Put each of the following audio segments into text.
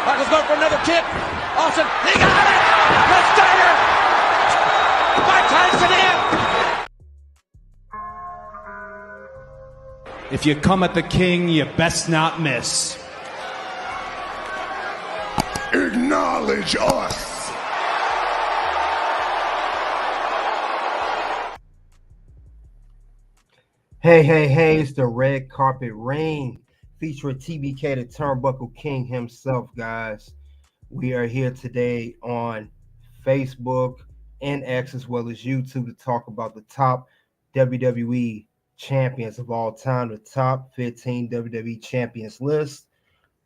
Michaels going for another kick. Austin, he got it! The Steiner! Mike Tyson in! If you come at the king, you best not miss. Acknowledge us. Hey, it's the Red Carpet Ring featuring TBK, the Turnbuckle King himself, guys. We are here today on Facebook and X as well as YouTube to talk about the top WWE champions of all time, the top 15 WWE champions list.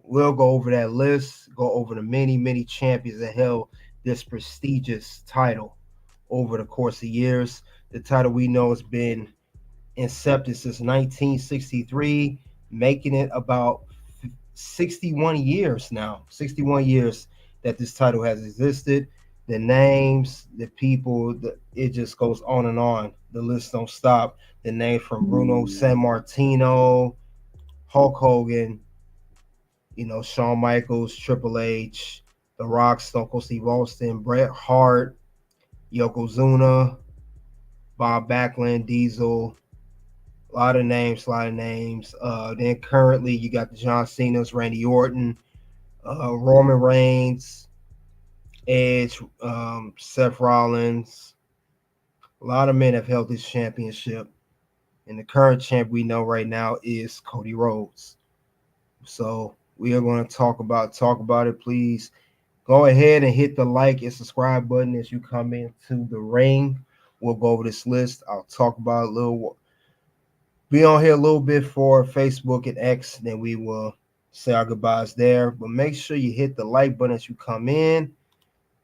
We'll go over that list, go over the many champions that held this prestigious title over the course of years. The title we know has been incepted since 1963, making it about 61 years now. 61 years that this title has existed. The names, the people, it just goes on and on. The list don't stop. The names from Bruno, Sammartino, Hulk Hogan, Shawn Michaels, Triple H, The Rock, Stone Cold Steve Austin, Bret, Hart, Yokozuna, Bob Backlund, Diesel. A lot of names. Then currently you got the John Cena's, Randy Orton, Roman Reigns, Edge, Seth Rollins. A lot of men have held this championship. And the current champ we know right now is Cody Rhodes. So we are going to talk about it. Please go ahead and hit the like and subscribe button as you come into the ring. We'll go over this list. I'll talk about be on here a little bit for Facebook and X, then we will say our goodbyes there. But make sure you hit the like button as you come in.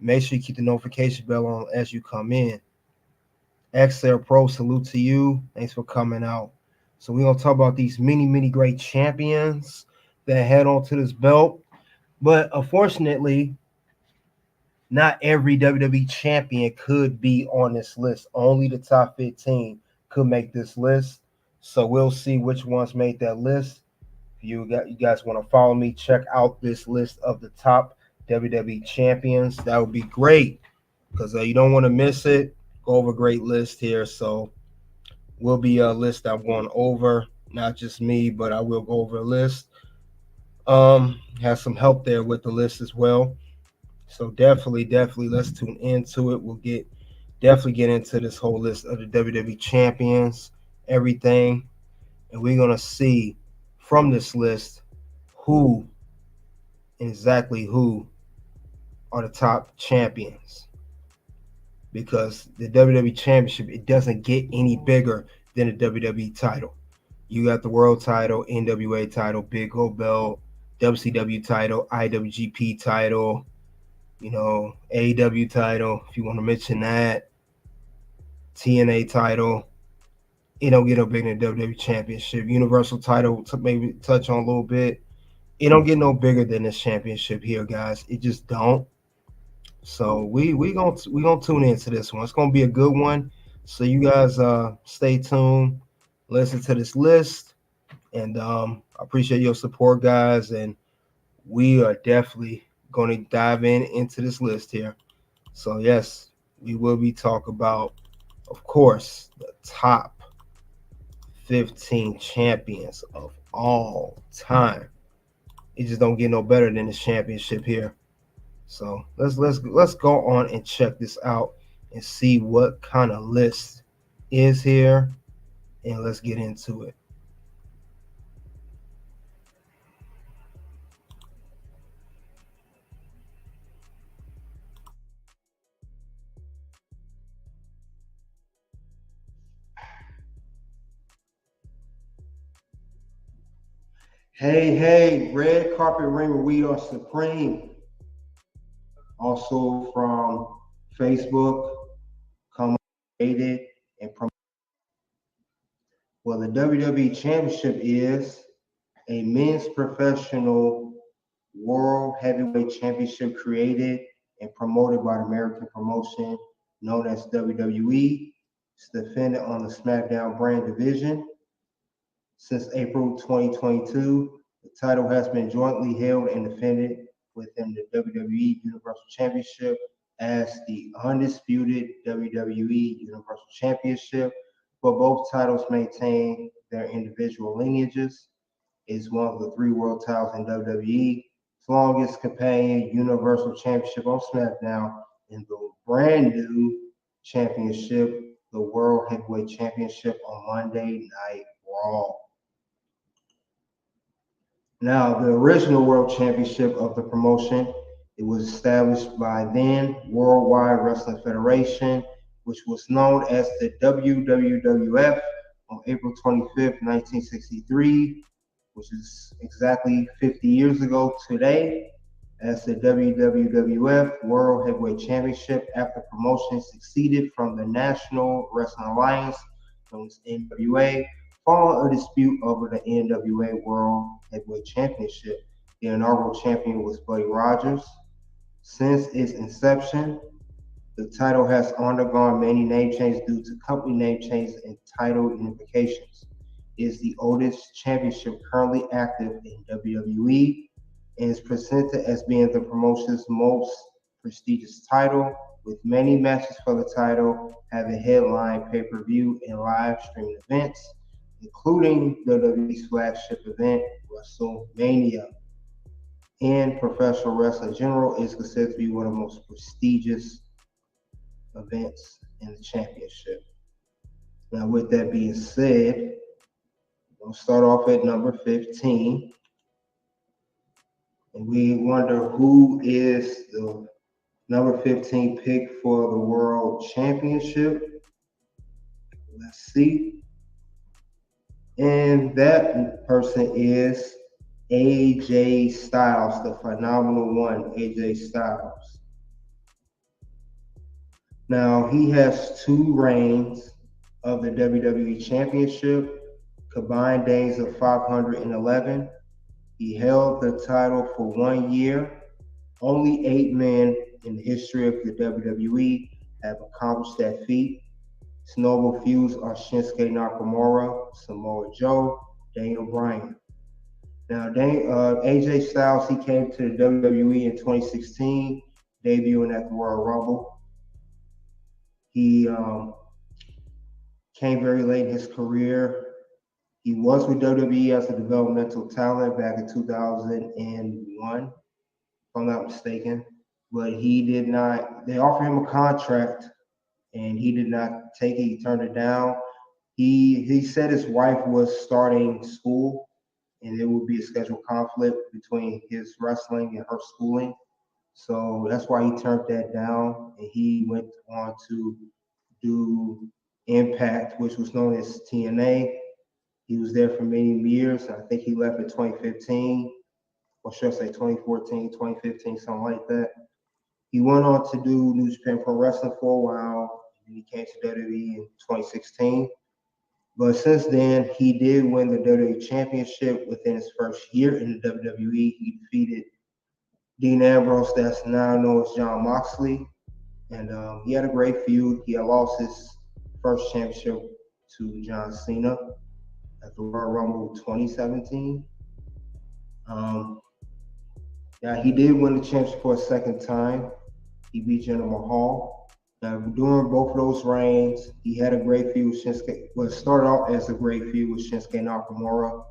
Make sure you keep the notification bell on as you come in. XL Pro, salute to you. Thanks for coming out. So we're going to talk about these many great champions that head on to this belt. But unfortunately, not every WWE champion could be on this list. Only the top 15 could make this list. So we'll see which ones made that list. If you guys want to follow me, check out this list of the top WWE champions. That would be great because you don't want to miss it. Go over a great list here. So will be a list I'm going over, not just me, but I will go over a list. Have some help there with the list as well. So definitely let's tune into it. We'll definitely get into this whole list of the WWE champions, everything, and we're gonna see from this list who are the top champions, because the WWE Championship, it doesn't get any bigger than the WWE title. You got the world title, NWA title, Big Gold Belt, WCW title, IWGP title, AEW title, if you want to mention that, TNA title. It don't get no bigger than the WWE Championship. Universal title, to maybe touch on a little bit. It don't get no bigger than this championship here, guys. It just don't. So we gonna tune into this one. It's gonna be a good one. So you guys stay tuned, listen to this list, and I appreciate your support, guys. And we are definitely going to dive into this list here. So yes, we will be talking about, of course, the top 15 champions of all time. It just don't get no better than this championship here. So let's go on and check this out and see what kind of list is here, and let's get into it. Hey, Red Carpet Ring, where we are supreme. Also from Facebook, created and promoted. Well, the WWE Championship is a men's professional World Heavyweight Championship created and promoted by the American promotion known as WWE. It's defended on the SmackDown brand division. Since April 2022, the title has been jointly held and defended within the WWE Universal Championship as the undisputed WWE Universal Championship, but both titles maintain their individual lineages. Is one of the 3 world titles in WWE, its longest companion Universal Championship on SmackDown, and the brand new championship, the World Heavyweight Championship on Monday Night Raw. Now, the original World Championship of the promotion, it was established by then Worldwide Wrestling Federation, which was known as the WWWF on April 25th, 1963, which is exactly 50 years ago today, as the WWWF World Heavyweight Championship after promotion succeeded from the National Wrestling Alliance, known as NWA, following a dispute over the NWA World Heavyweight Championship. The inaugural champion was Buddy Rogers. Since its inception, the title has undergone many name changes due to company name changes and title unifications. It is the oldest championship currently active in WWE and is presented as being the promotion's most prestigious title, with many matches for the title having headline pay-per-view and live streaming events, including WWE's flagship event, WrestleMania. And professional wrestling in general is considered to be one of the most prestigious events in the championship. Now, with that being said, we'll start off at number 15. And we wonder who is the number 15 pick for the World Championship. Let's see. And that person is AJ Styles, the phenomenal one, AJ Styles. Now, he has 2 reigns of the WWE Championship, combined days of 511. He held the title for 1 year. Only 8 men in the history of the WWE have accomplished that feat. His notable feuds are Shinsuke Nakamura, Samoa Joe, Daniel Bryan. Now, AJ Styles, he came to the WWE in 2016, debuting at the Royal Rumble. He came very late in his career. He was with WWE as a developmental talent back in 2001, if I'm not mistaken. But he did not, they offered him a contract and he did not take it. He turned it down. He said his wife was starting school and there would be a scheduled conflict between his wrestling and her schooling. So that's why he turned that down, and he went on to do Impact, which was known as TNA. He was there for many years. I think he left in 2015, or should I say 2014, 2015, something like that. He went on to do New Japan Pro Wrestling for a while, and he came to WWE in 2016. But since then, he did win the WWE Championship within his first year in the WWE. He defeated Dean Ambrose, that's now known as Jon Moxley. And he had a great feud. He had lost his first championship to John Cena at the Royal Rumble 2017. Now, he did win the championship for a second time. He beat Jinder Mahal. Now, during both of those reigns, he had a great feud with Shinsuke. Well, it started off as a great feud with Shinsuke Nakamura.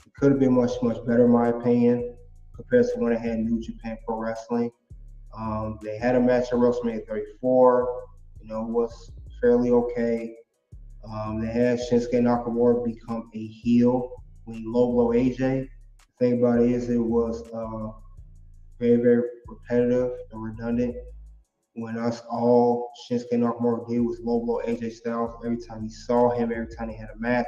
It could have been much, much better, in my opinion, compared to when they had New Japan Pro Wrestling. They had a match at WrestleMania 34. It was fairly okay. They had Shinsuke Nakamura become a heel when he low blow AJ. The thing about it is it was very, very repetitive and redundant. When all Shinsuke Nakamura did was low blow AJ Styles every time he saw him, every time he had a match.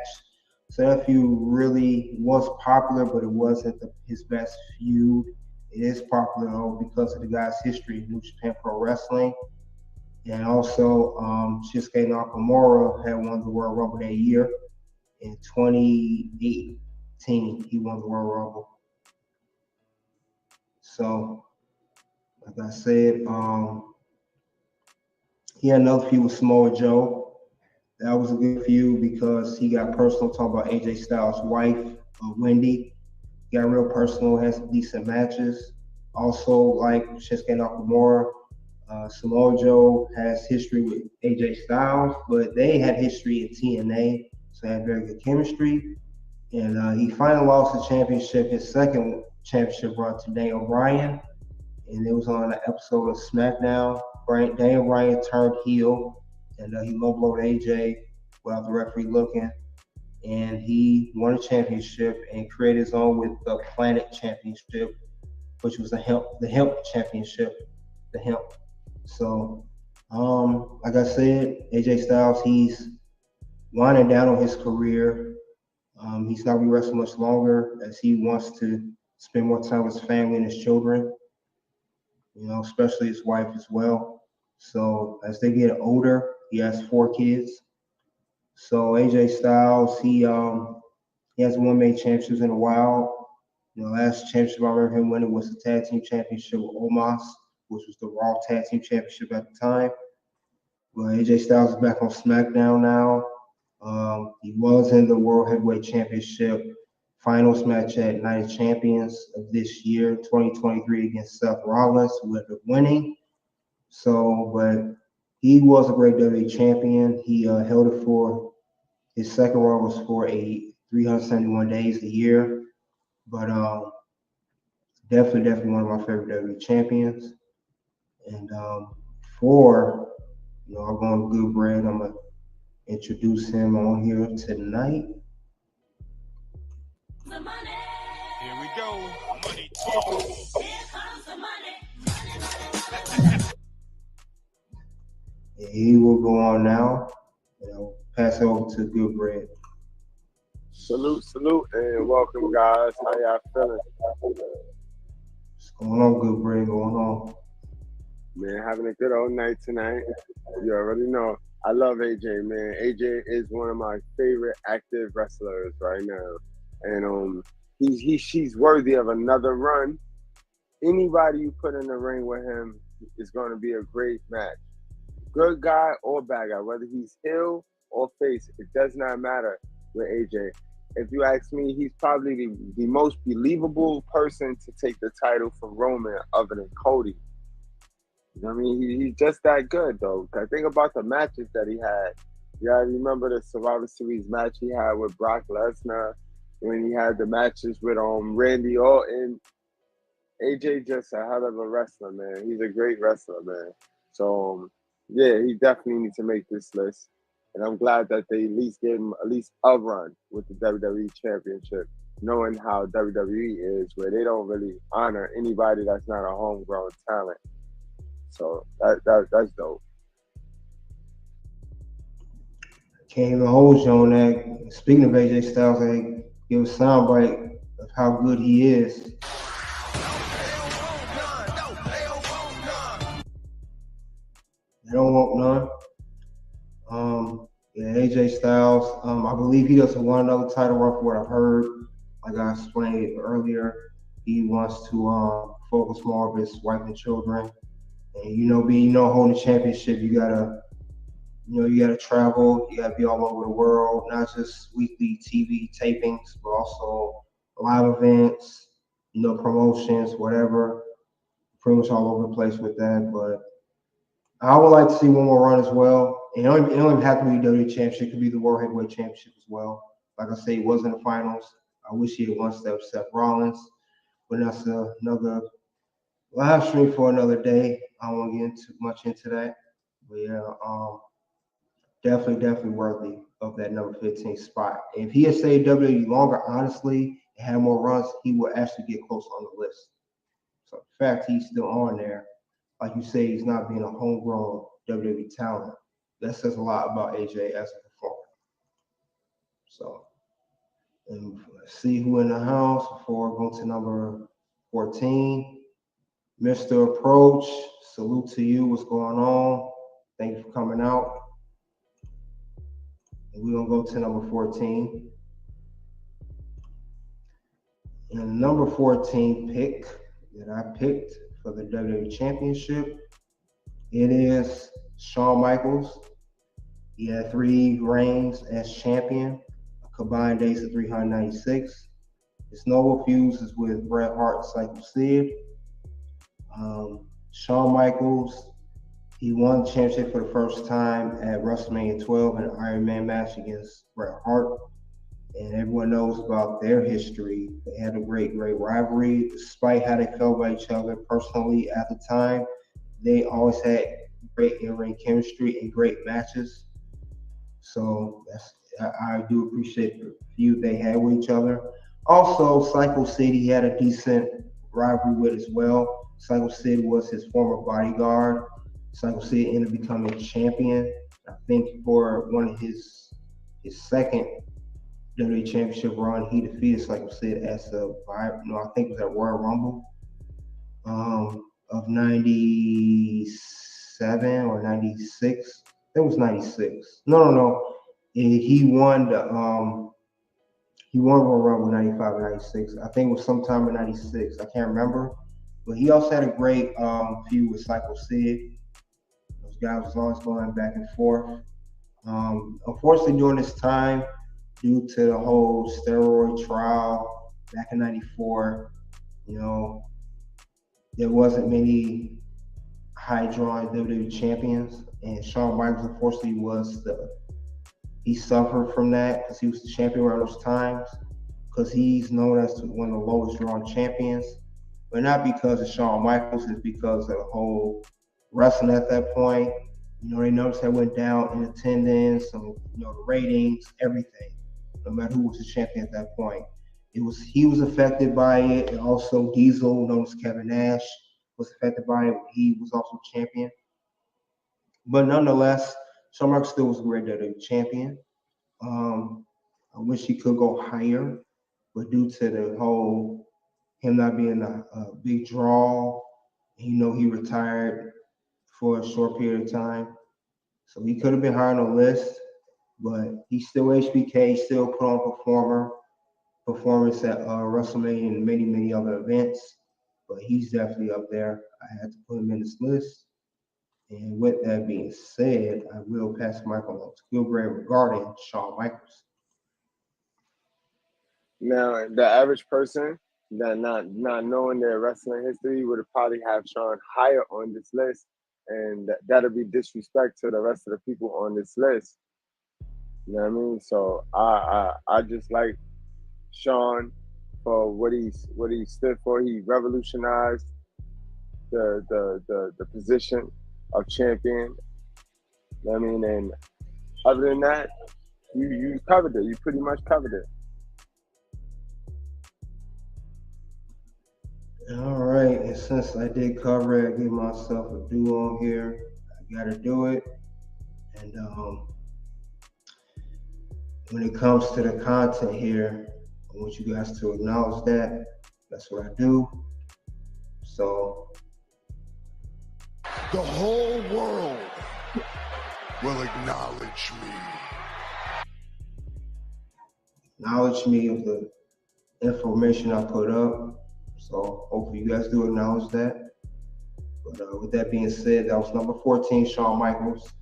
So that feud really was popular, but it wasn't his best feud. It is popular, though, because of the guy's history in New Japan Pro Wrestling. And also, Shinsuke Nakamura had won the World Rumble that year. In 2018, he won the World Rumble. So, like I said, he had another feud with Samoa Joe. That was a good feud because he got personal talking about AJ Styles' wife, Wendy. He got real personal, had some decent matches. Also, like Shinsuke Nakamura, Samoa Joe has history with AJ Styles, but they had history in TNA, so they had very good chemistry. And he finally lost the championship, his second championship run to Daniel Bryan, and it was on an episode of SmackDown. Daniel Bryan turned heel, and he low-blowed AJ without the referee looking, and he won a championship and created his own with the Planet Championship, which was the Hemp Championship, the Hemp. So, like I said, AJ Styles, he's winding down on his career. He's not going to be wrestling much longer as he wants to spend more time with his family and his children, especially his wife as well. So as they get older, he has 4 kids. So AJ Styles, he hasn't won many championships in a while. The last championship I remember him winning was the Tag Team Championship with Omos, which was the Raw Tag Team Championship at the time. But AJ Styles is back on SmackDown now. He was in the World Heavyweight Championship finals match at Night of Champions of this year, 2023, against Seth Rollins, who ended up winning. So, but he was a great WWE champion. He held it for his second run was for 371 days a year. But definitely one of my favorite WWE champions. And I'm going Good Bread. I'm gonna introduce him on here tonight. The money. Here we go. Money. Here comes the money. And he will go on now. And I'll pass it over to Good Bread. Salute, and welcome, guys. How y'all feeling? What's going on, Good Bread? Going on? Man, having a good old night tonight. You already know. I love AJ, man. AJ is one of my favorite active wrestlers right now. And she's worthy of another run. Anybody you put in the ring with him is going to be a great match. Good guy or bad guy, whether he's heel or face, it does not matter with AJ. If you ask me, he's probably the most believable person to take the title from Roman other than Cody. You know what I mean? He's just that good, though. I think about the matches that he had. You gotta remember the Survivor Series match he had with Brock Lesnar, when he had the matches with Randy Orton. AJ just a hell of a wrestler, man. He's a great wrestler, man. So, yeah, he definitely needs to make this list. And I'm glad that they at least gave him at least a run with the WWE Championship, knowing how WWE is, where they don't really honor anybody that's not a homegrown talent. So that's dope. Can't even hold you on that. Speaking of AJ Styles, I give a soundbite of how good he is. They don't want none. Yeah, AJ Styles, I believe he doesn't want another title run from what I've heard. Like I explained earlier, he wants to focus more on his wife and children. And holding a championship, you gotta travel, you gotta be all over the world, not just weekly TV tapings, but also live events, promotions, whatever. Pretty much all over the place with that. But I would like to see one more run as well. And it don't even have to be WWE Championship, it could be the World Heavyweight Championship as well. Like I say, he was in the finals. I wish he had won step Seth Rollins, but that's another live stream for another day. I don't want to get too much into that. But yeah, definitely worthy of that number 15 spot. And if he had stayed WWE longer, honestly, and had more runs, he would actually get close on the list. So the fact he's still on there, like you say, he's not being a homegrown WWE talent. That says a lot about AJ as a performer. So, and let's see who in the house before I go to number 14. Mr. Approach, salute to you. What's going on? Thank you for coming out. And we're going to go to number 14. And the number 14 pick that I picked for the WWE Championship, it is Shawn Michaels. He had 3 reigns as champion, a combined days of 396. His noble feuds is with Bret Hart, Psycho Sid. Shawn Michaels, he won the championship for the first time at WrestleMania 12 in an Iron Man match against Bret Hart. And everyone knows about their history. They had a great rivalry, despite how they felt about each other personally at the time. They always had great in-ring chemistry and great matches. So I do appreciate the feud they had with each other. Also, Psycho Sid he had a decent rivalry with as well. Psycho Sid was his former bodyguard. Psycho Sid ended up becoming champion. I think for one of his second WWE Championship run, he defeated Psycho Sid as I think it was at Royal Rumble of '97 or '96. It was '96. No. He won Royal Rumble '95 and '96. I think it was sometime in '96. I can't remember. But he also had a great feud with Psycho Sid. Those guys was always going back and forth. Unfortunately, during this time, due to the whole steroid trial back in '94, there wasn't many high-drawing WWE champions, and Shawn Michaels unfortunately he suffered from that because he was the champion around those times, because he's known as one of the lowest-drawn champions, but not because of Shawn Michaels, it's because of the whole wrestling at that point. They noticed that went down in attendance, and the ratings, everything. No matter who was the champion at that point, he was affected by it, and also Diesel, known as Kevin Nash, was affected by it. He was also champion, but nonetheless, Shawn Michaels still was a great WWE champion. I wish he could go higher, but due to the whole him not being a big draw, he retired for a short period of time, so he could have been higher on the list. But he's still HBK, still put on performance at WrestleMania and many other events. But he's definitely up there. I had to put him in this list. And with that being said, I will pass the mic on to Gilbert regarding Shawn Michaels. Now, the average person that not knowing their wrestling history would have probably have Shawn higher on this list, and that'll be disrespect to the rest of the people on this list. You know what I mean? So I just like Shawn for what he stood for. He revolutionized the position of champion. You know what I mean? And other than that, you covered it. You pretty much covered it. All right, and since I did cover it, I give myself a due on here. I gotta do it. And when it comes to the content here, I want you guys to acknowledge that. That's what I do. So the whole world will acknowledge me. Acknowledge me of the information I put up. So hopefully you guys do acknowledge that. But with that being said, that was number 14, Shawn Michaels.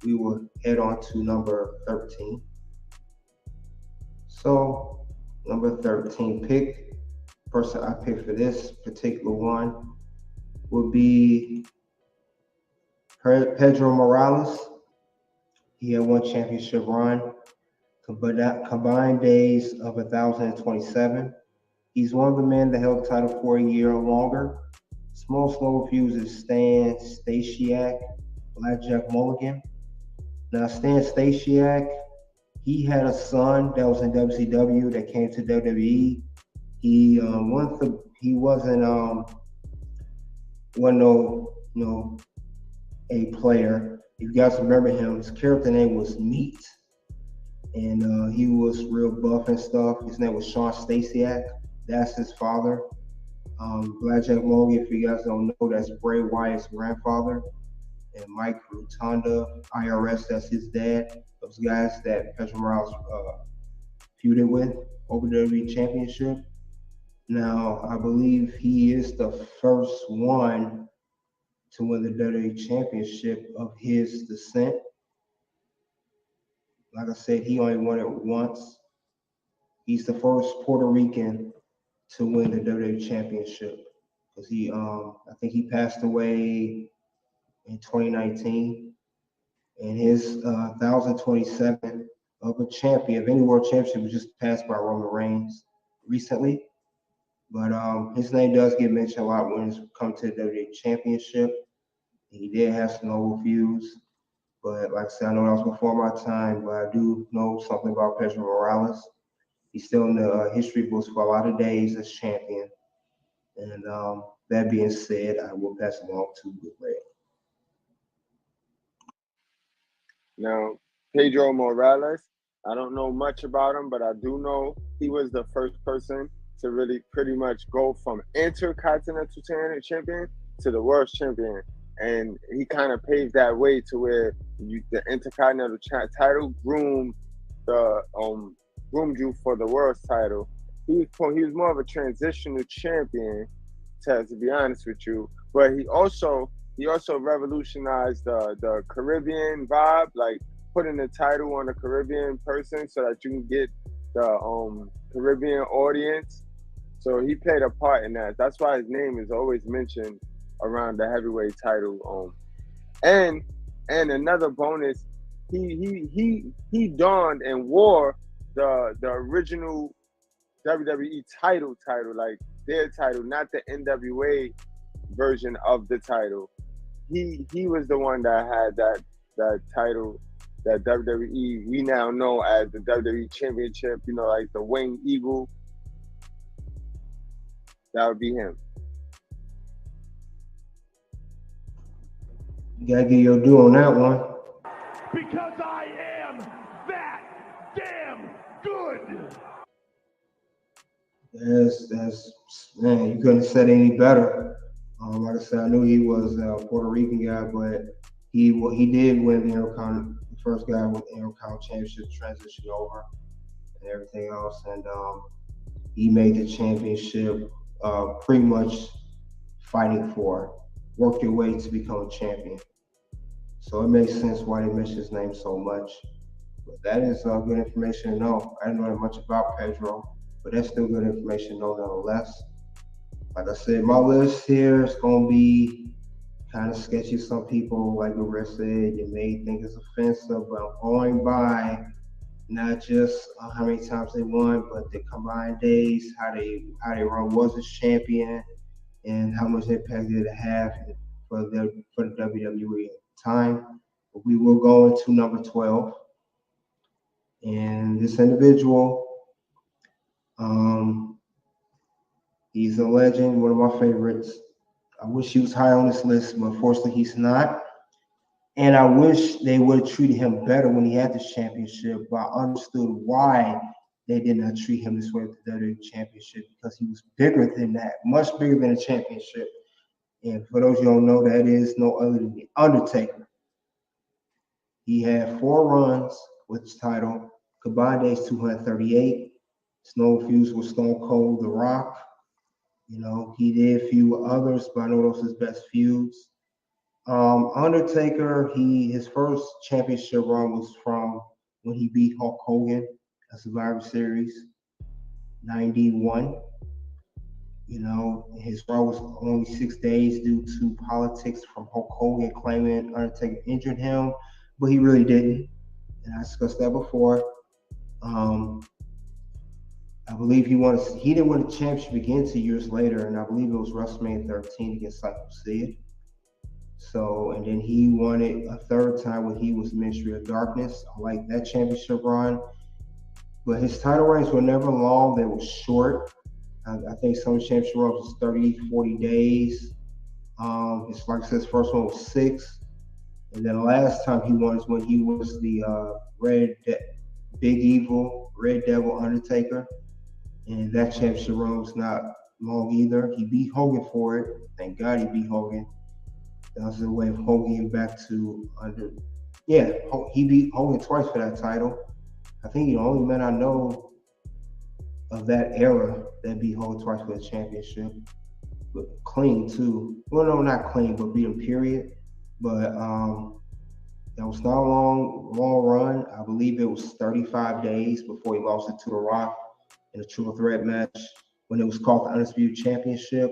We will head on to number 13. So number 13 person I picked for this particular one would be Pedro Morales. He had one championship run, combined days of 1,027. He's one of the men that held the title for a year or longer. Small slow reviews is Stan Stasiak, Blackjack Mulligan. Now, Stan Stasiak, he had a son that was in WCW that came to WWE. He wasn't a player. If you guys remember him, his character name was Meat, and he was real buff and stuff. His name was Shawn Stasiak. That's his father. Blackjack Mulligan, if you guys don't know, that's Bray Wyatt's grandfather. And Mike Rotunda, IRS, that's his dad. Those guys that Pedro Morales feuded with over the WWE Championship. Now, I believe he is the first one to win the WWE Championship of his descent. Like I said, he only won it once. He's the first Puerto Rican to win the WWE Championship. because I think he passed away in 2019, and his 1,027 of a champion of any world championship was just passed by Roman Reigns recently. But his name does get mentioned a lot when it's come to the WWE Championship. He did have some noble feuds, but like I said, I know that was before my time, but I do know something about Pedro Morales. He's still in the history books for a lot of days as champion. And that being said, I will pass along to Grail. Now, Pedro Morales, I don't know much about him, but I do know he was the first person to really pretty much go from Intercontinental Champion to the World Champion. And he kind of paved that way to where the Intercontinental title groomed you for the World title. He was more of a transitional champion, to be honest with you. But he also revolutionized the Caribbean vibe, like putting the title on a Caribbean person so that you can get the Caribbean audience. So he played a part in that. That's why his name is always mentioned around the heavyweight title. And another bonus, he donned and wore the original WWE title, like their title, not the NWA version of the title. He was the one that had that title, that WWE we now know as the WWE Championship, like the winged eagle. That would be him. You gotta get your due on that one. Because I am that damn good. That's man, you couldn't have said any better. Like I said, I knew he was a Puerto Rican guy, but he did win the Intercontinental, the first guy with the Intercontinental Championship, transition over and everything else, and he made the championship pretty much fighting for, work your way to become a champion. So it makes sense why they mention his name so much. But that is good information to know. I didn't know that much about Pedro, but that's still good information to know nonetheless. Like I said, my list here is going to be kind of sketchy. Some people, like the rest said, you may think it's offensive, but I'm going by not just how many times they won, but the combined days, how they run was as champion, and how much impact did it have for the WWE at the time. But we will go into number 12, and this individual, he's a legend, one of my favorites. I wish he was high on this list, but unfortunately he's not. And I wish they would have treated him better when he had this championship, but I understood why they did not treat him this way with the WWE Championship, because he was bigger than that, much bigger than a championship. And for those you don't know, that is no other than the Undertaker. He had 4 runs with his title, combined days 238. Snow feuds with Stone Cold, The Rock. He did a few others, but I know those are his best feuds. Undertaker, his first championship run was from when he beat Hulk Hogan at Survivor Series 91. His run was only 6 days due to politics from Hulk Hogan claiming Undertaker injured him, but he really didn't. And I discussed that before. I believe he didn't win the championship again 2 years later, and I believe it was WrestleMania 13 against Cycle Sid. So, and then he won it a third time when he was Ministry of Darkness. I like that championship run. But his title reigns were never long. They were short. I think some of the championship runs was 30, 40 days. It's like I said, his first one was 6. And then the last time he won is when he was the Big Evil, Red Devil Undertaker. And that championship run was not long either. He beat Hogan for it. Thank God he beat Hogan. That was the way of Hogan back to under. Yeah, he beat Hogan twice for that title. I think the only man I know of that era that beat Hogan twice for the championship. But clean too. Well, no, not clean, but beat him, period. But that was not a long run. I believe it was 35 days before he lost it to The Rock in a triple threat match when it was called the Undisputed Championship.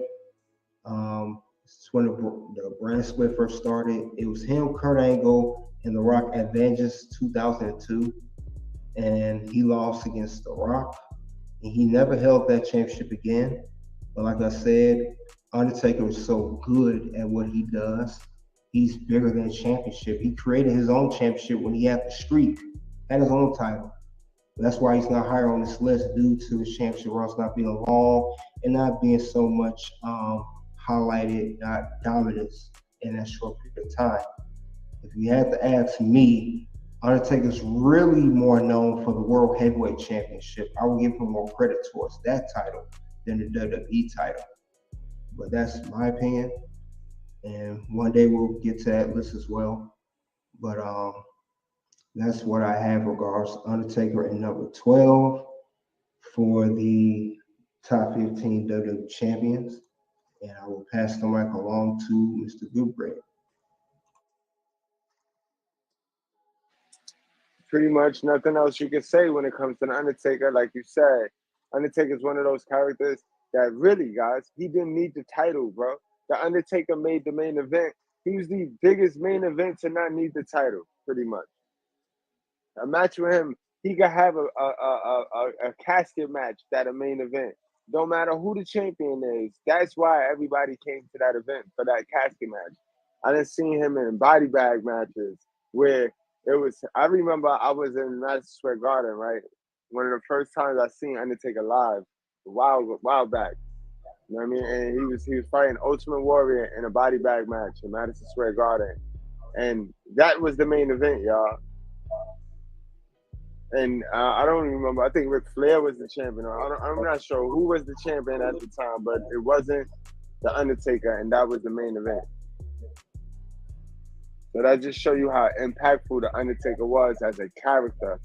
It's when the brand split first started. It was him, Kurt Angle, and The Rock at Vengeance 2002. And he lost against The Rock. And he never held that championship again. But like I said, Undertaker is so good at what he does. He's bigger than a championship. He created his own championship when he had the streak, had his own title. That's why he's not higher on this list due to his championship runs not being long and not being so much highlighted, not dominance in that short period of time. If you had to ask me, Undertaker's really more known for the World Heavyweight Championship. I would give him more credit towards that title than the WWE title. But that's my opinion. And one day we'll get to that list as well. But that's what I have regards to Undertaker at number 12 for the top 15 WWE champions. And I will pass the mic along to Mr. Goodbread. Pretty much nothing else you can say when it comes to the Undertaker. Like you said, Undertaker is one of those characters that really, guys, he didn't need the title, bro. The Undertaker made the main event. He was the biggest main event to not need the title, pretty much. A match with him, he could have a casket match at a main event. Don't matter who the champion is. That's why everybody came to that event for that casket match. I done seen him in body bag matches where it was. I remember I was in Madison Square Garden, right? One of the first times I seen Undertaker live, a while back. You know what I mean? And he was fighting Ultimate Warrior in a body bag match in Madison Square Garden, and that was the main event, y'all. And I don't even remember. I think Ric Flair was the champion. I'm not sure who was the champion at the time, but it wasn't the Undertaker, and that was the main event. So that just show you how impactful the Undertaker was as a character.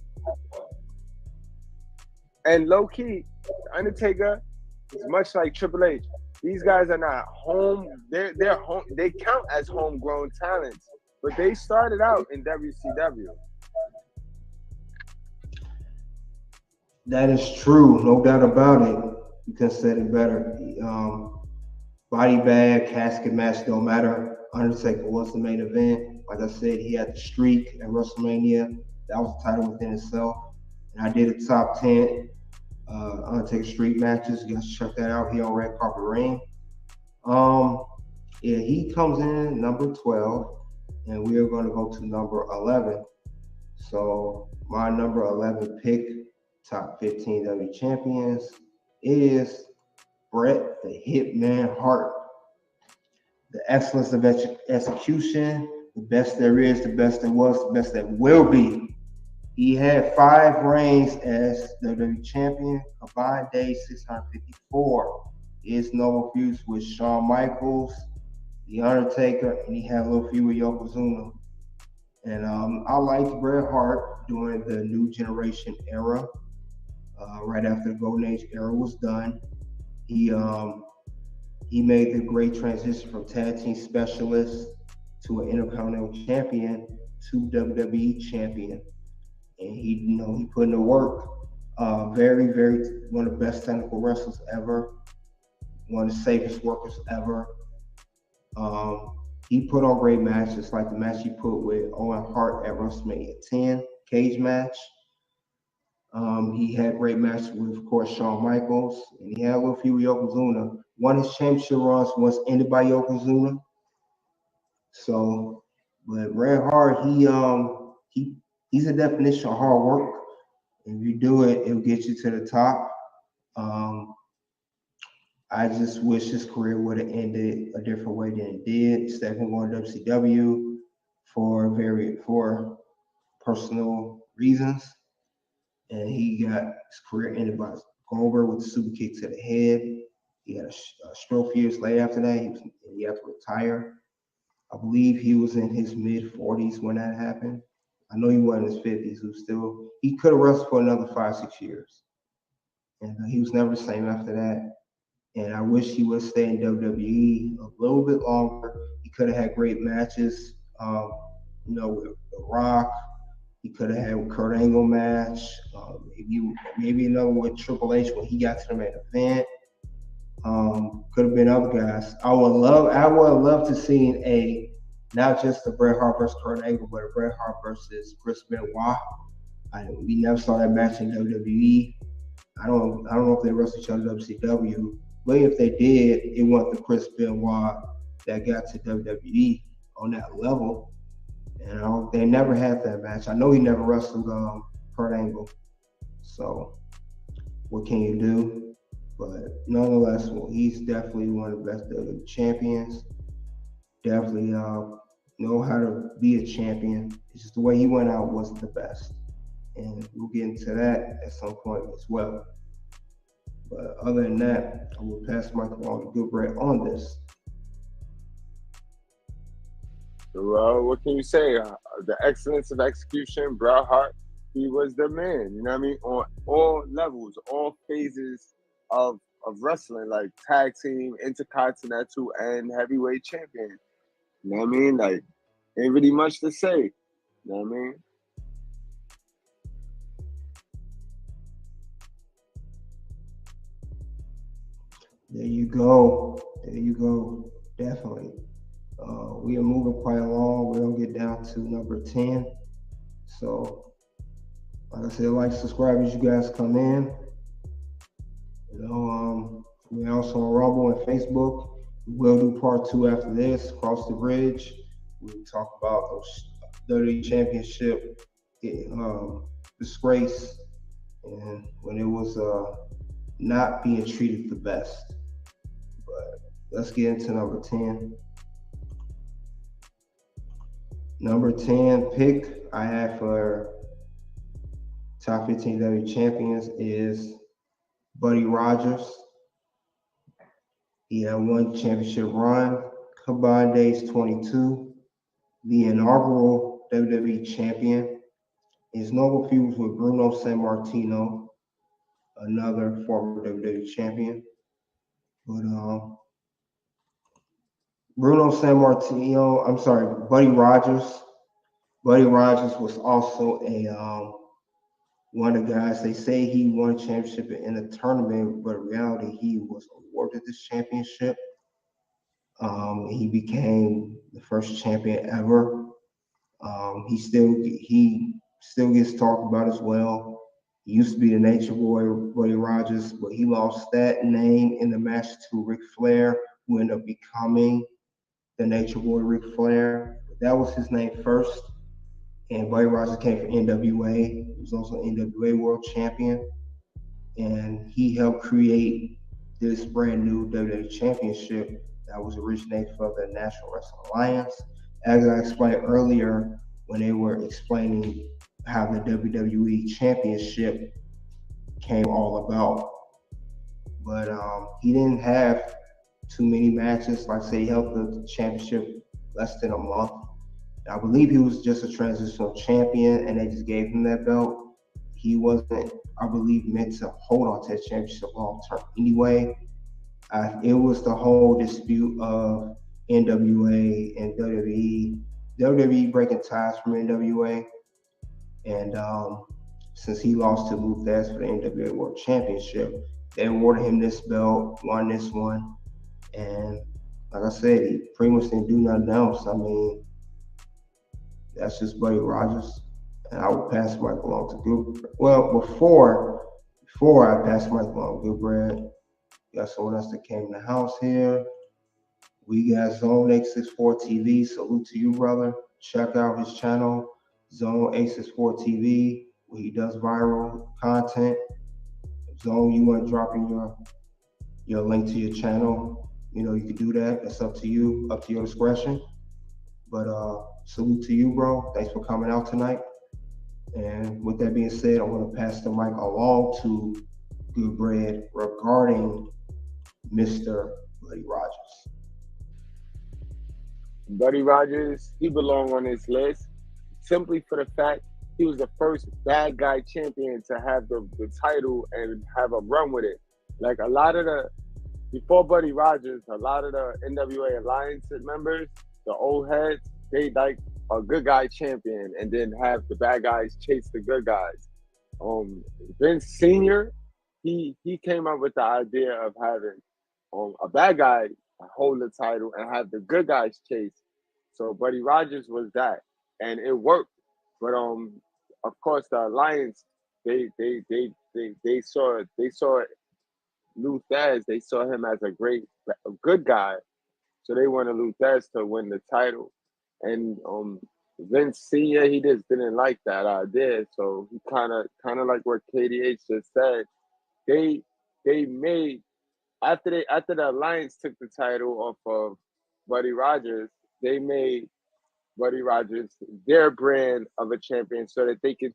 And low key, the Undertaker is much like Triple H. These guys are not home. They're home. They count as homegrown talents, but they started out in WCW. That is true, no doubt about it. You can say it better. Body bag, casket match, don't matter. Undertaker was the main event. Like I said, he had the streak at WrestleMania. That was a title within itself. And I did a top 10 Undertaker streak matches. You guys check that out here on Red Carpet Ring. Yeah, he comes in number 12, and we are going to go to number 11. So my number 11 pick, top 15 WWE champions, is Bret the Hitman Hart. The excellence of execution, the best there is, the best there was, the best that will be. He had 5 reigns as WWE champion, combined days 654. His noble feuds with Shawn Michaels, The Undertaker, and he had a little feud with Yokozuna. And I liked Bret Hart during the New Generation era. Right after the Golden Age era was done, he made the great transition from tag team specialist to an Intercontinental Champion to WWE Champion, and he put in the work. Very, very one of the best technical wrestlers ever, one of the safest workers ever. He put on great matches, like the match he put with Owen Hart at WrestleMania 10, cage match. He had great matches with, of course, Shawn Michaels, and he had a little feud with Yokozuna. One of his championship runs was ended by Yokozuna. So, but Bret Hart, he's a definition of hard work. If you do it, it'll get you to the top. I just wish his career would have ended a different way than it did. Instead of going to WCW for personal reasons. And he got his career ended by going over with a super kick to the head. He had a stroke years later after that. He had to retire. I believe he was in his mid-40s when that happened. I know he wasn't in his 50s. He could have wrestled for another 5-6 years. And he was never the same after that. And I wish he would stay in WWE a little bit longer. He could have had great matches, with The Rock. He could have had a Kurt Angle match, maybe another with Triple H when he got to the main event. Could have been other guys. I would love to see not just the Bret Hart versus Kurt Angle, but a Bret Hart versus Chris Benoit. We never saw that match in WWE. I don't know if they wrestled each other in WCW, but if they did, it wasn't the Chris Benoit that got to WWE on that level. And they never had that match. I know he never wrestled Kurt Angle. So what can you do? But nonetheless, he's definitely one of the best WWE champions. Definitely know how to be a champion. It's just the way he went out wasn't the best. And we'll get into that at some point as well. But other than that, I will pass my along to Good Bret on this. Well, what can you say? The excellence of execution, Bret Hart, he was the man, you know what I mean? On all levels, all phases of wrestling, like tag team, intercontinental, and heavyweight champion. You know what I mean? Like, ain't really much to say. You know what I mean? There you go. Definitely. We are moving quite along. We're going to get down to number 10. So, like I said, like, subscribe as you guys come in. We're also on Rumble and Facebook. We will do part 2 after this, Cross the Bridge. We'll talk about those WWE Championship disgrace and when it was not being treated the best. But let's get into number 10. Number 10 pick I have for top 15 WWE champions is Buddy Rogers. He had one championship run, combined days 22, the inaugural WWE champion. His notable feuds with Bruno Sammartino, another former WWE champion. But Buddy Rogers. Buddy Rogers was also one of the guys. They say he won a championship in a tournament, but in reality, he was awarded this championship. He became the first champion ever. He still gets talked about as well. He used to be the Nature Boy, Buddy Rogers, but he lost that name in the match to Ric Flair, who ended up becoming the Nature Boy Ric Flair. That was his name first. And Buddy Rogers came from NWA. He was also NWA World Champion. And he helped create this brand new WWE Championship that was originated for the National Wrestling Alliance. As I explained earlier, when they were explaining how the WWE Championship came all about. But he didn't have too many matches. Like I say, he held the championship less than a month. I believe he was just a transitional champion and they just gave him that belt. He wasn't, I believe, meant to hold on to that championship long term anyway. It was the whole dispute of NWA and WWE. WWE breaking ties from NWA. And since he lost to Lou Thesz for the NWA World Championship, they awarded him this belt, won this one. And like I said, he pretty much didn't do nothing else. I mean, that's just Buddy Rogers. And I would pass the mic along to Good. Well, before I pass the mic along to Good Bret, got someone else that came in the house here. We got Zone 864 TV. Salute to you, brother. Check out his channel, Zone 864 TV, where he does viral content. Zone, you want to drop in your link to your channel, you can do that. That's up to you, up to your discretion. But salute to you, bro. Thanks for coming out tonight. And with that being said, I want to pass the mic along to Good Bret regarding Mr. Buddy Rogers. Buddy Rogers, he belonged on this list simply for the fact he was the first bad guy champion to have the title and have a run with it. Like before Buddy Rogers, a lot of the NWA Alliance members, the old heads, they like a good guy champion and then have the bad guys chase the good guys. Vince Sr., he came up with the idea of having a bad guy hold the title and have the good guys chase. So Buddy Rogers was that, and it worked. But of course, the Alliance they saw Luthez. They saw him as a good guy, so they wanted Luthez to win the title. And Vince Senior, he just didn't like that idea. So he kind of like what KDH just said. They made after the Alliance took the title off of Buddy Rogers, they made Buddy Rogers their brand of a champion so that they can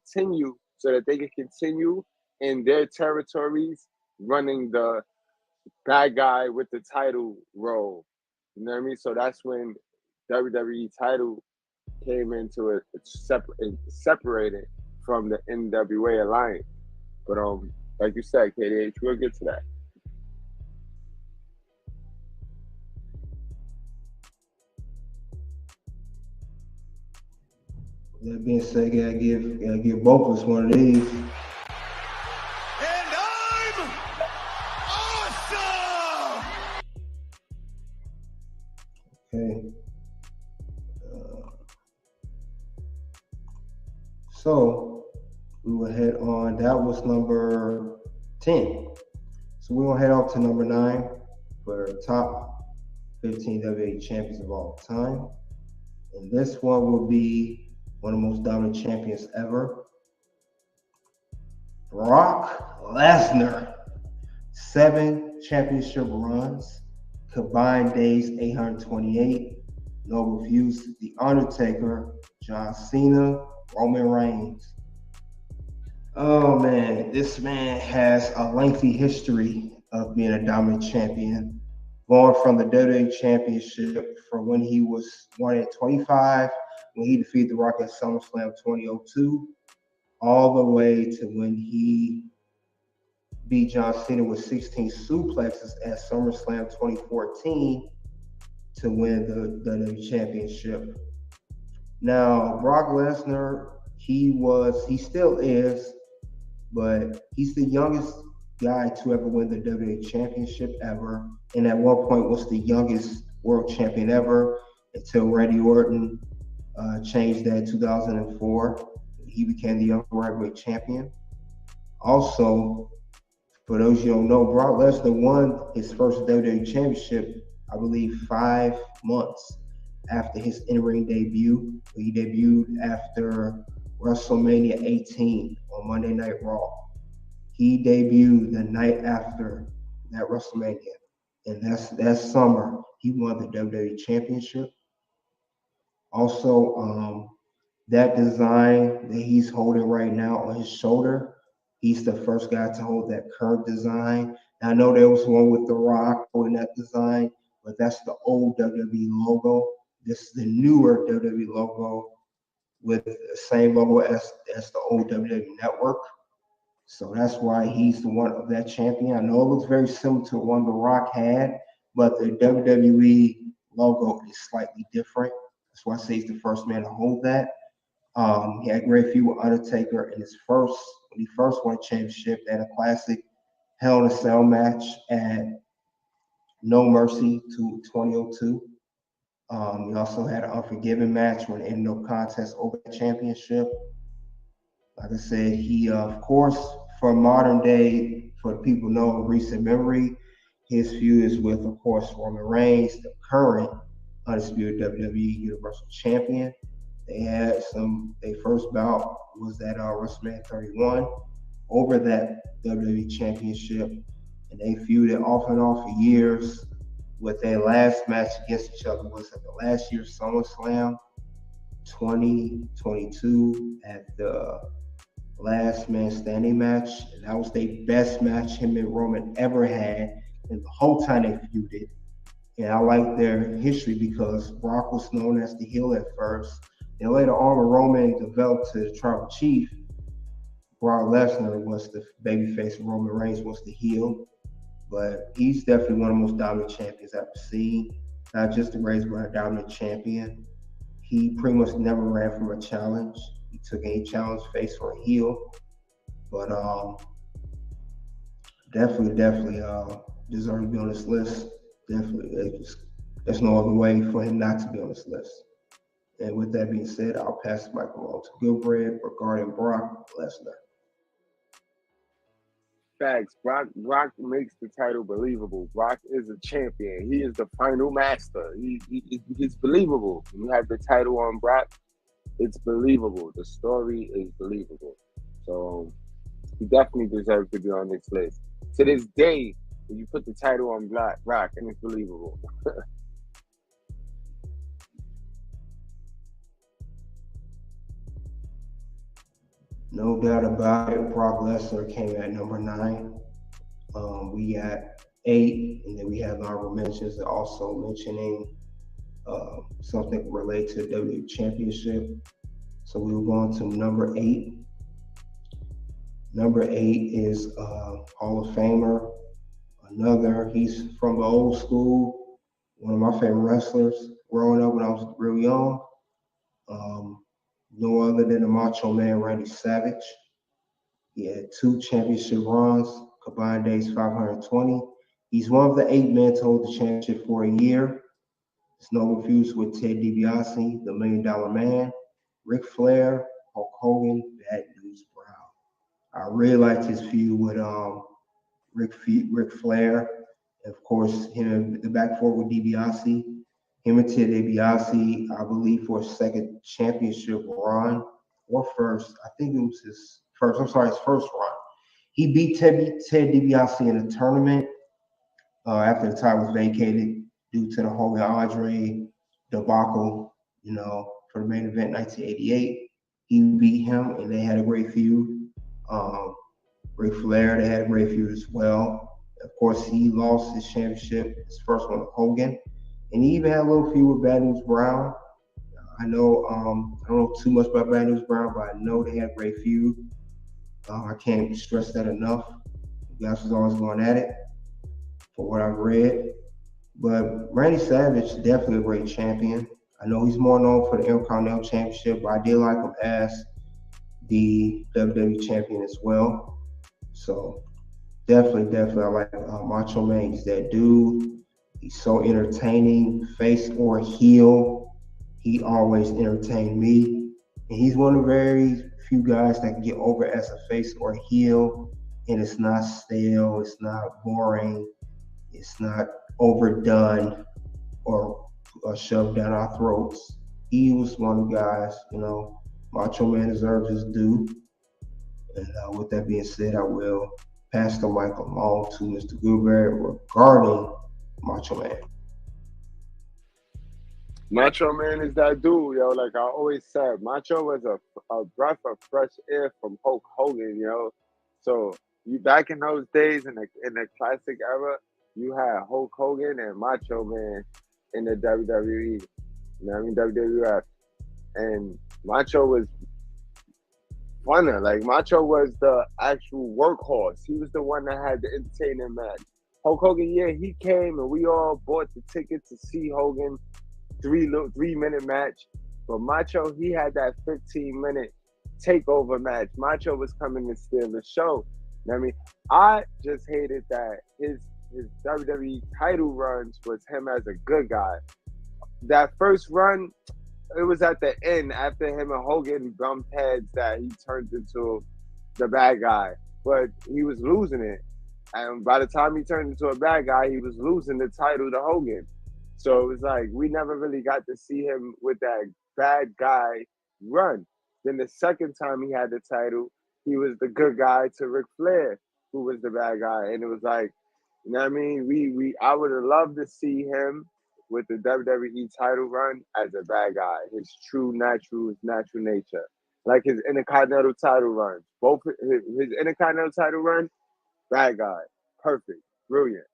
continue in their territories running the bad guy with the title role. You know what I mean? So that's when WWE title came into it. It's separated from the NWA Alliance. But like you said, KDH, we'll get to that. That being said, gotta give both of us one of these. And I'm awesome! Okay. So we will head on. That was number 10. So we will head off to number 9 for top 15 WWE champions of all time. And this one will be one of the most dominant champions ever. Brock Lesnar. 7 championship runs. Combined days 828. No reviews. The Undertaker, John Cena, Roman Reigns. Oh man, this man has a lengthy history of being a dominant champion. Going from the WWE Championship from when he was 1 at 25, when he defeated The Rock at SummerSlam 2002, all the way to when he beat John Cena with 16 suplexes at SummerSlam 2014 to win the WWE Championship. Now, Brock Lesnar, he still is, but he's the youngest guy to ever win the WWE Championship ever, and at one point was the youngest world champion ever until Randy Orton changed that in 2004. He became the young world heavyweight champion. Also, for those you don't know, Brock Lesnar won his first WWE Championship, I believe, 5 months after his in-ring debut. He debuted after WrestleMania 18 on Monday Night Raw. He debuted the night after that WrestleMania, and that summer he won the WWE Championship. Also, that design that he's holding right now on his shoulder, he's the first guy to hold that curved design. And I know there was one with The Rock holding that design, but that's the old WWE logo. This is the newer WWE logo with the same logo as the old WWE Network. So that's why he's the one of that champion. I know it looks very similar to one The Rock had, but the WWE logo is slightly different. That's why I say he's the first man to hold that. He had a great feud with Undertaker in when he first won a championship. They had a classic Hell in a Cell match at No Mercy 2002. He also had an Unforgiven match when it ended no contest over the championship. Like I said, he, of course, for modern day, for the people who know recent memory, his feud is with, of course, Roman Reigns, the current undisputed WWE Universal Champion. Their first bout was at WrestleMania 31 over that WWE Championship, and they feuded off and on for years. With their last match against each other was at the last year's SummerSlam 2022 at the Last Man Standing match. And that was their best match him and Roman ever had, and the whole time they feuded. And I like their history because Brock was known as the heel at first. And later on, when Roman developed to the tribal chief, Brock Lesnar was the babyface and Roman Reigns was the heel. But he's definitely one of the most dominant champions I've ever seen. Not just the greatest, but a dominant champion. He pretty much never ran from a challenge. He took any challenge face or a heel. But definitely deserves to be on this list. Definitely, there's no other way for him not to be on this list. And with that being said, I'll pass the mic along to Goodbread regarding Brock Lesnar. Facts. Brock makes the title believable. Brock is a champion. He is the final master. He's believable. When you have the title on Brock, it's believable. The story is believable. So he definitely deserves to be on this list. To this day, when you put the title on Brock, and it's believable. No doubt about it. Brock Lesnar came at number 9. We got 8, and then we have honorable mentions also mentioning something related to the WWE Championship. So we will go on to number 8. Number 8 is Hall of Famer. He's from the old school, one of my favorite wrestlers growing up when I was real young. No other than the Macho Man Randy Savage. He had 2 championship runs, combined days 520. He's one of the 8 men to hold the championship for a year. It's no refuse with Ted DiBiase, the $1 Million Man, Ric Flair, Hulk Hogan, Bad News Brown. I really liked his feud with Ric Flair. Of course, him the back four with DiBiase. Him and Ted DiBiase, I believe, for his second championship run, or first. I think it was his first. I'm sorry, his first run. He beat Ted DiBiase in a tournament after the title was vacated due to the Hogan Andre debacle, for the main event in 1988. He beat him, and they had a great feud. Ric Flair, they had a great feud as well. Of course, he lost his championship, his first one to Hogan. And he even had a little feud with Bad News Brown. I don't know too much about Bad News Brown, but I know they had a great feud. I can't stress that enough. You guys was always going at it, for what I've read. But Randy Savage, definitely a great champion. I know he's more known for the Intercontinental Championship, but I did like him as the WWE Champion as well. So definitely, I like Macho Man. He's that dude. He's so entertaining, face or heel. He always entertained me. And he's one of the very few guys that can get over as a face or heel. And it's not stale, it's not boring, it's not overdone or shoved down our throats. He was one of the guys, Macho Man deserves his due. And with that being said, I will pass the mic along to Mr. Goodberry regarding Macho Man. Macho Man is that dude, yo. Like I always said, Macho was a breath of fresh air from Hulk Hogan, yo. So you back in those days in the classic era, you had Hulk Hogan and Macho Man in the WWE. WWF. And Macho was funner. Like Macho was the actual workhorse. He was the one that had the entertaining match. Hulk Hogan, yeah, he came and we all bought the ticket to see Hogan 3-minute match. But Macho, he had that 15-minute takeover match. Macho was coming to steal the show. You know what I mean? I just hated that his WWE title runs was him as a good guy. That first run, it was at the end after him and Hogan bumped heads that he turned into the bad guy. But he was losing it. And by the time he turned into a bad guy, he was losing the title to Hogan. So it was like, we never really got to see him with that bad guy run. Then the second time he had the title, he was the good guy to Ric Flair, who was the bad guy. And it was like, you know what I mean? I would have loved to see him with the WWE title run as a bad guy, his natural nature. Like his Intercontinental title run. Both his Intercontinental title run, bad guy. Perfect. Brilliant.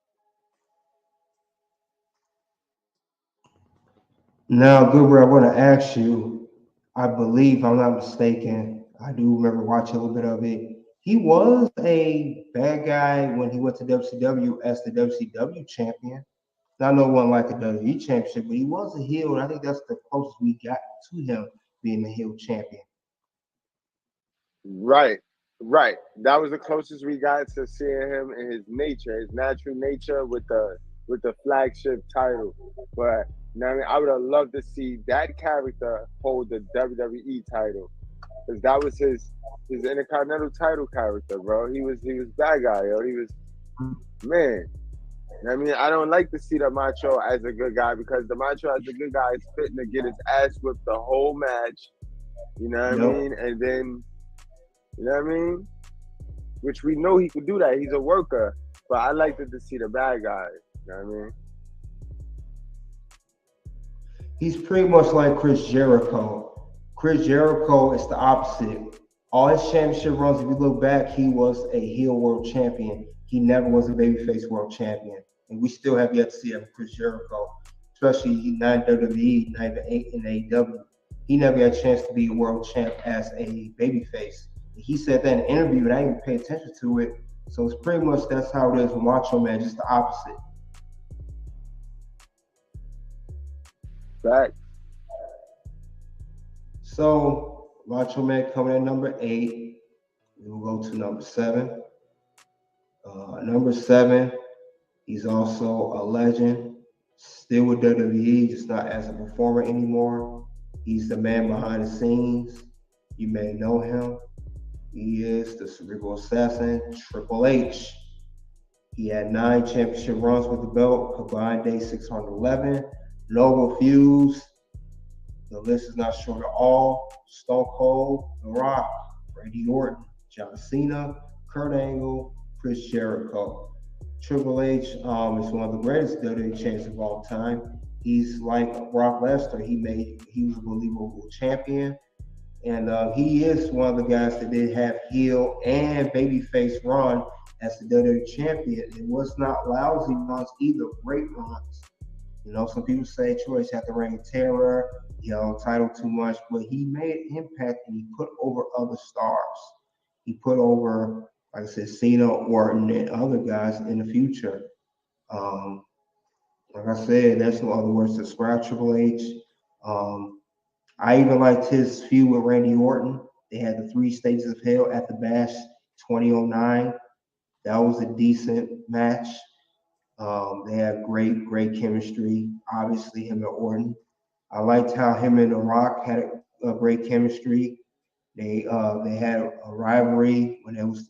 Now, Goober, I want to ask you, I believe, if I'm not mistaken, I do remember watching a little bit of it. He was a bad guy when he went to WCW as the WCW champion. Now, no one like a WWE championship, but he was a heel, and I think that's the closest we got to him being a heel champion. Right. Right. That was the closest we got to seeing him in his nature, his natural nature with the flagship title. But you know what I mean, I would have loved to see that character hold the WWE title. Because that was his Intercontinental title character, bro. He was bad guy, yo. He was, man. I mean, I don't like to see the Macho as a good guy because the Macho as a good guy is fitting to get his ass whipped the whole match. You know what I mean? And then, you know what I mean? Which we know he could do that. He's a worker. But I like to see the bad guy. You know what I mean? He's pretty much like Chris Jericho. Chris Jericho is the opposite. All his championship runs, if you look back, he was a heel world champion. He never was a babyface world champion. And we still have yet to see that with Chris Jericho, especially he's not in WWE, not even in AEW. He never got a chance to be a world champ as a babyface. He said that in an interview, and I didn't even pay attention to it. So it's pretty much that's how it is with Macho Man, just the opposite. Right. So Macho Man coming in number 8. We'll go to number 7. Number 7, he's also a legend, still with WWE, just not as a performer anymore. He's the man behind the scenes. You may know him. He is the cerebral assassin, Triple H. He had 9 championship runs with the belt, combined days 611. No refuse. The list is not short at all. Stone Cold, The Rock, Randy Orton, John Cena, Kurt Angle, Chris Jericho. Triple H is one of the greatest WWE champions of all time. He's like Brock Lesnar. He was a believable champion. And he is one of the guys that did have heel and babyface run as the WWE champion. It was not lousy runs either, great runs. You know, some people say Triple H had the reign of terror, title too much, but he made impact and he put over other stars. He put over, like I said, Cena, Orton, and other guys in the future. Like I said, there's no other words to describe Triple H. I even liked his feud with Randy Orton. They had the 3 stages of hell at the Bash 2009. That was a decent match. They had great chemistry. Obviously, him and Orton. I liked how him and The Rock had a great chemistry. They had a rivalry when they was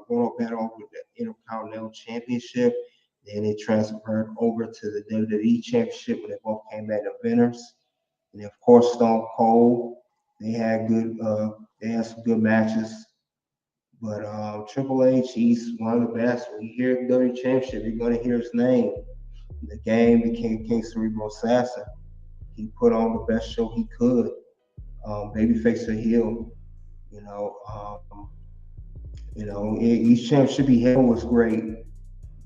going to battle over the Intercontinental Championship. Then it transferred over to the WWE Championship when they both came back to winners. And of course, Stone Cold. They had some good matches. But Triple H, he's one of the best. When you hear the WWE Championship, you're going to hear his name. The game became King Cerebral Assassin. He put on the best show he could. Babyface or heel. Each championship he held was great,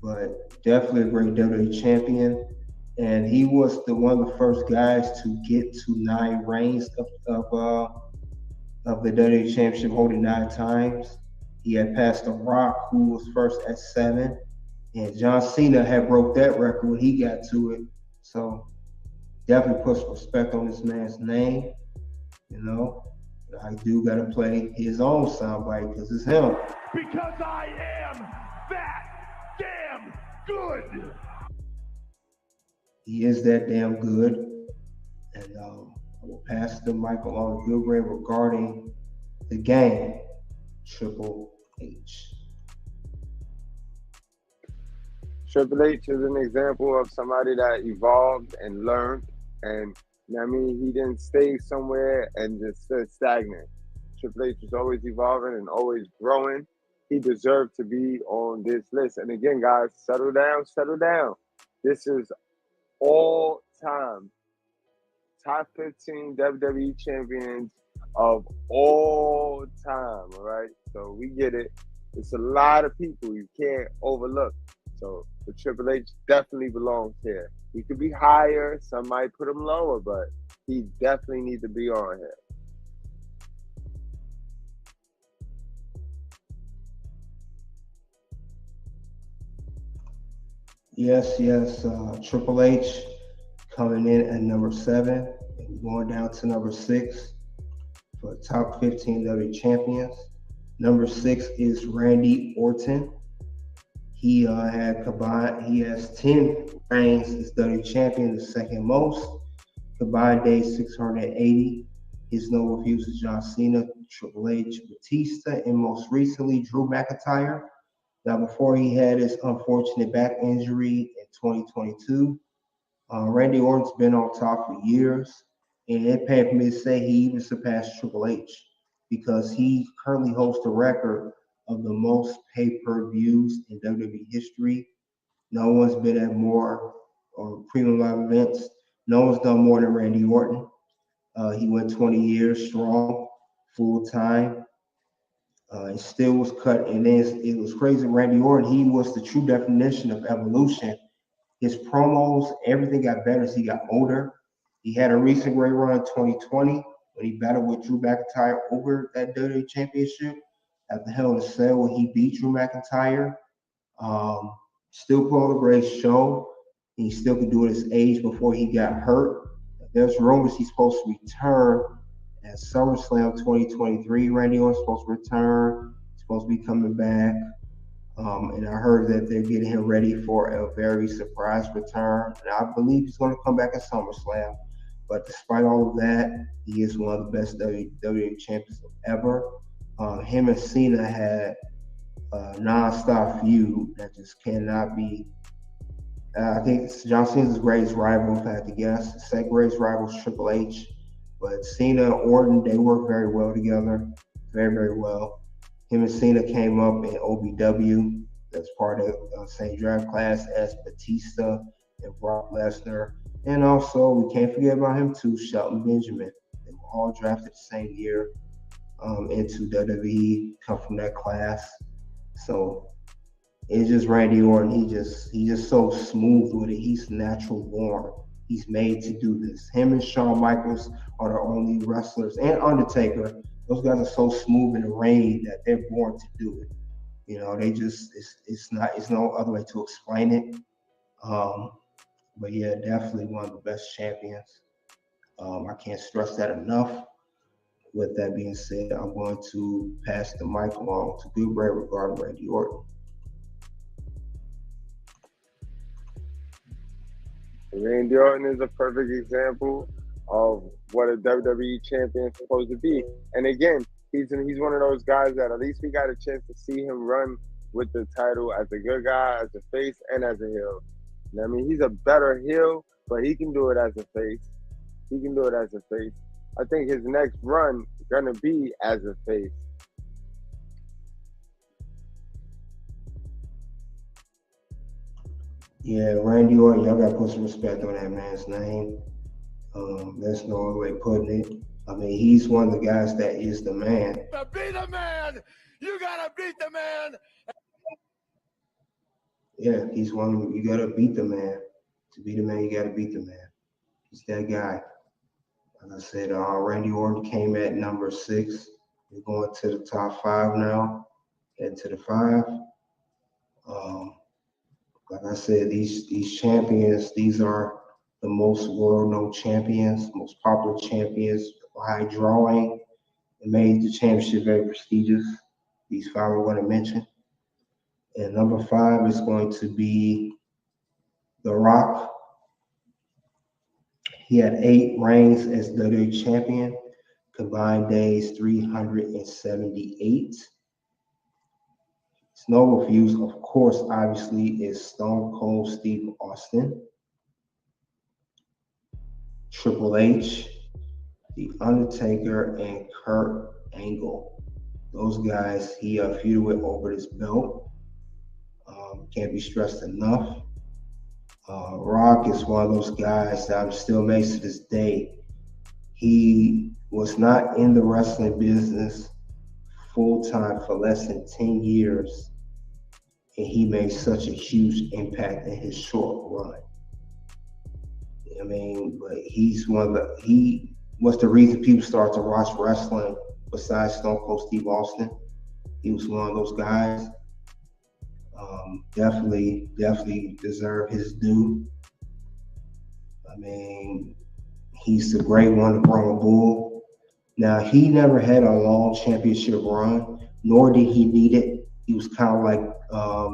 but definitely a great WWE champion. And he was one of the first guys to get to 9 reigns of the WWE Championship, holding 9 times. He had passed The Rock, who was first at 7, and John Cena had broke that record when he got to it. So definitely put some respect on this man's name. I do got to play his own soundbite because it's him. Because I am that damn good. He is that damn good. And I will pass the mic along to Bill Gray regarding the game, Triple H. Triple H is an example of somebody that evolved and learned, and he didn't stay somewhere and just stood stagnant. Triple H was always evolving and always growing. He deserved to be on this list. And again, guys, settle down. This is all time top 15 WWE champions of all time, all right? So we get it. It's a lot of people you can't overlook. So the Triple H definitely belongs here. He could be higher, some might put him lower, but he definitely needs to be on here. Yes. Triple H coming in at number 7 and going down to number 6 for top 15 WWE champions. Number 6 is Randy Orton. He has 10 reigns as WWE Champion, the second most. Combined days 680. His notable feuds with John Cena, Triple H, Batista, and most recently Drew McIntyre. Now, before he had his unfortunate back injury in 2022, Randy Orton's been on top for years, and it paid for me to say he even surpassed Triple H because he currently holds the record of the most pay-per-views in WWE history. No one's been at more premium live events. No one's done more than Randy Orton. He went 20 years strong, full time. And still was cut. And then it was crazy. Randy Orton, he was the true definition of evolution. His promos, everything got better as he got older. He had a recent great run in 2020 when he battled with Drew McIntyre over that WWE Championship at the Hell in a Cell when he beat Drew McIntyre. Still put on a great show. He still could do it at his age before he got hurt. There's rumors he's supposed to return at SummerSlam 2023. Randy Orton's supposed to return. He's supposed to be coming back. And I heard that they're getting him ready for a very surprise return. And I believe he's going to come back at SummerSlam. But despite all of that, he is one of the best WWE champions ever. Him and Cena had a non-stop feud that just cannot be. I think John Cena's greatest rival, if I had to guess. The second greatest rival is Triple H. But Cena and Orton, they work very well together. Very, very well. Him and Cena came up in OVW. That's part of the same draft class as Batista and Brock Lesnar. And also, we can't forget about him too, Shelton Benjamin. They were all drafted the same year into WWE, come from that class. So it's just Randy Orton. He's just so smooth with it. He's natural born. He's made to do this. Him and Shawn Michaels are the only wrestlers, and Undertaker. Those guys are so smooth in the ring that they're born to do it. You know, they just it's no other way to explain it. But yeah, definitely one of the best champions. I can't stress that enough. With that being said, I'm going to pass the mic along to Good Bray regarding Randy Orton. Randy Orton is a perfect example of what a WWE champion is supposed to be. And again, he's one of those guys that at least we got a chance to see him run with the title as a good guy, as a face, and as a heel. You know what I mean? He's a better heel, but he can do it as a face. He can do it as a face. I think his next run is going to be as a face. Yeah, Randy Orton, y'all got to put some respect on that man's name. There's no other way of putting it. I mean, he's one of the guys that is the man. To be the man, you gotta beat the man. Yeah, he's one of them. You got to beat the man. To be the man, you got to beat the man. He's that guy. Like I said, Randy Orton came at number 6. We're going to the top 5 now. Heading to the 5. Like I said, these champions, these are the most world-known champions, most popular champions, high drawing. It made the championship very prestigious. These 5 are going to mention. And number 5 is going to be The Rock. He had 8 reigns as WWE Champion, combined days 378. His notable feuds, of course, obviously, is Stone Cold Steve Austin, Triple H, The Undertaker, and Kurt Angle. Those guys he feuded with over this belt. Can't be stressed enough. Rock is one of those guys that I'm still amazed to this day. He was not in the wrestling business full-time for less than 10 years, and he made such a huge impact in his short run. I mean, but he was the reason people started to watch wrestling besides Stone Cold Steve Austin. He was one of those guys. Definitely deserve his due. I mean, he's the great one, the Bruno Bull. Now, he never had a long championship run, nor did he need it. He was kind of like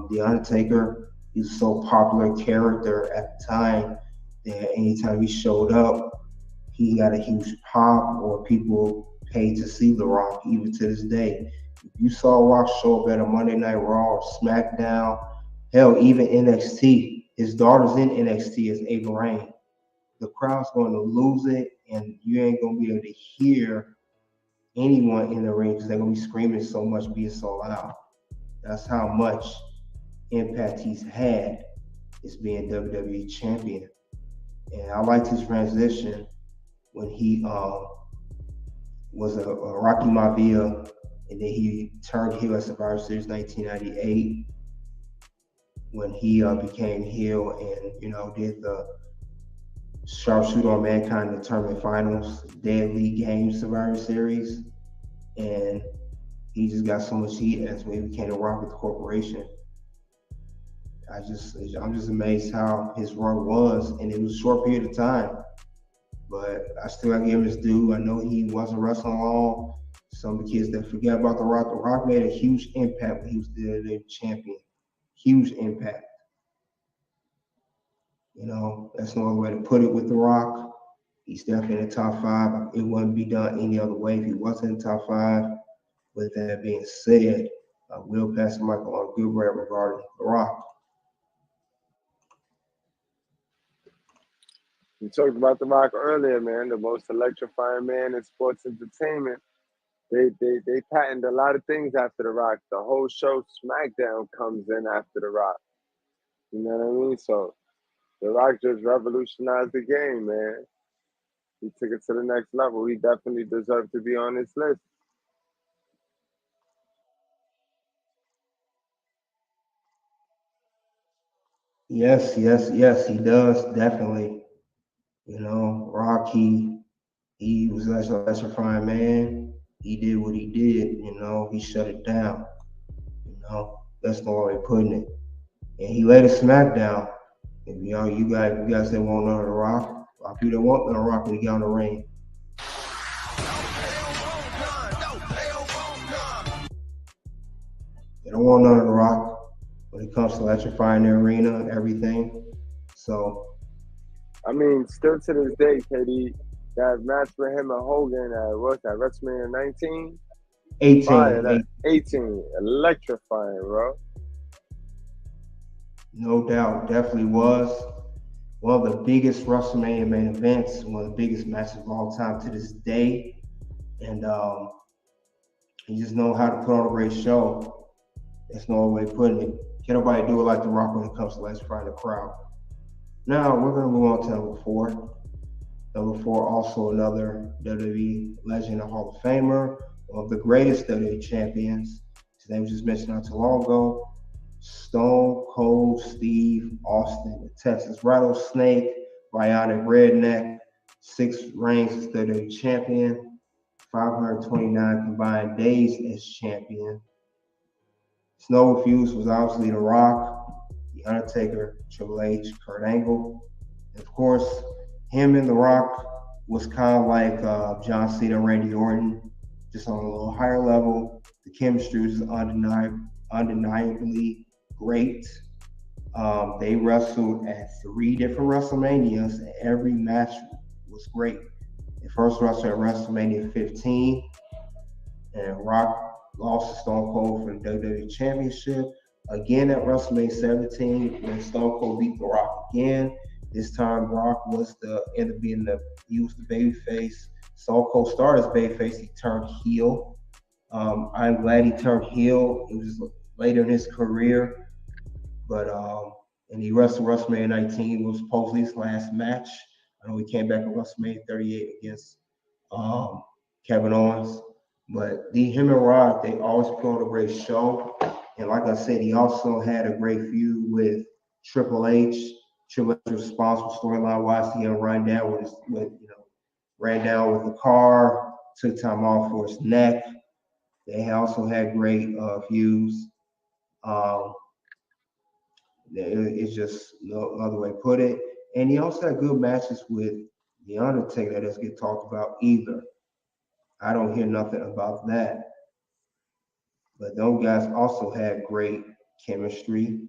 the Undertaker. He was so popular character at the time that anytime he showed up, he got a huge pop, or people paid to see The Rock. Even to this day, if you saw Rock show up at a Monday Night Raw or SmackDown, hell, even NXT, his daughter's in NXT as Ava Raine. The crowd's going to lose it, and you ain't going to be able to hear anyone in the ring because they're going to be screaming so much, being so loud. That's how much impact he's had as being WWE Champion. And I liked his transition when he was a Rocky Maivia, and then he turned heel at Survivor Series 1998 when he became heel and, did the Sharpshooter on Mankind in the Tournament Finals, Deadly Game Survivor Series, and he just got so much heat as when he became a Rock with the Corporation. I'm just amazed how his run was, and it was a short period of time, but I still gotta give him his due. I know he wasn't wrestling long. Some of the kids that forget about The Rock made a huge impact when he was the WWE Champion. Huge impact. That's no other way to put it with The Rock. He's definitely in the top 5. It wouldn't be done any other way if he wasn't in the top 5. With that being said, I will pass the mic on Gilbert regarding The Rock. You talked about The Rock earlier, man, the most electrifying man in sports entertainment. They patented a lot of things after The Rock. The whole show SmackDown comes in after The Rock. You know what I mean? So The Rock just revolutionized the game, man. He took it to the next level. He definitely deserved to be on this list. Yes, he does, definitely. Rock, he was an electrifying man. He did what he did, he shut it down. That's the way of putting it. And he laid a SmackDown. If you guys that want none of The Rock, a lot of people that want none of The Rock when he got on the ring. They don't want none of The Rock when it comes to electrifying the arena and everything. So, I mean, still to this day, KD, that match with him and Hogan at what's that, WrestleMania 19? 18. Fire, 18. Electrifying, bro. No doubt, definitely was one of the biggest WrestleMania main events, one of the biggest matches of all time to this day. And he just know how to put on a great show. That's no way of putting it. Can't nobody do it like The Rock when it comes to electrifying the crowd. Now we're gonna move on to number 4. Number 4, also another WWE legend, a Hall of Famer, one of the greatest WWE champions. His name was just mentioned not too long ago. Stone Cold Steve Austin, the Texas Rattlesnake, Bionic Redneck, 6 reigns as WWE champion, 529 combined days as champion. His no refuse was obviously The Rock, The Undertaker, Triple H, Kurt Angle. And of course, him and The Rock was kind of like John Cena and Randy Orton, just on a little higher level. The chemistry was undeniably great. They wrestled at 3 different WrestleManias, and every match was great. They first wrestled at WrestleMania 15, and Rock lost to Stone Cold for the WWE Championship. Again at WrestleMania 17, when Stone Cold beat The Rock again. This time, Rock was ended up being he was the babyface. Stone Cold started as babyface. He turned heel. I'm glad he turned heel. It was later in his career, but and he wrestled WrestleMania 19. It was supposedly his last match. I know he came back at WrestleMania 38 against Kevin Owens. But him and Rock, they always put on a great show. And like I said, he also had a great feud with Triple H. Triple H was responsible storyline-wise. He had run down ran down with the car, took time off for his neck. They also had great feuds. It's just no other way to put it. And he also had good matches with The Undertaker that doesn't get talked about either. I don't hear nothing about that. But those guys also had great chemistry.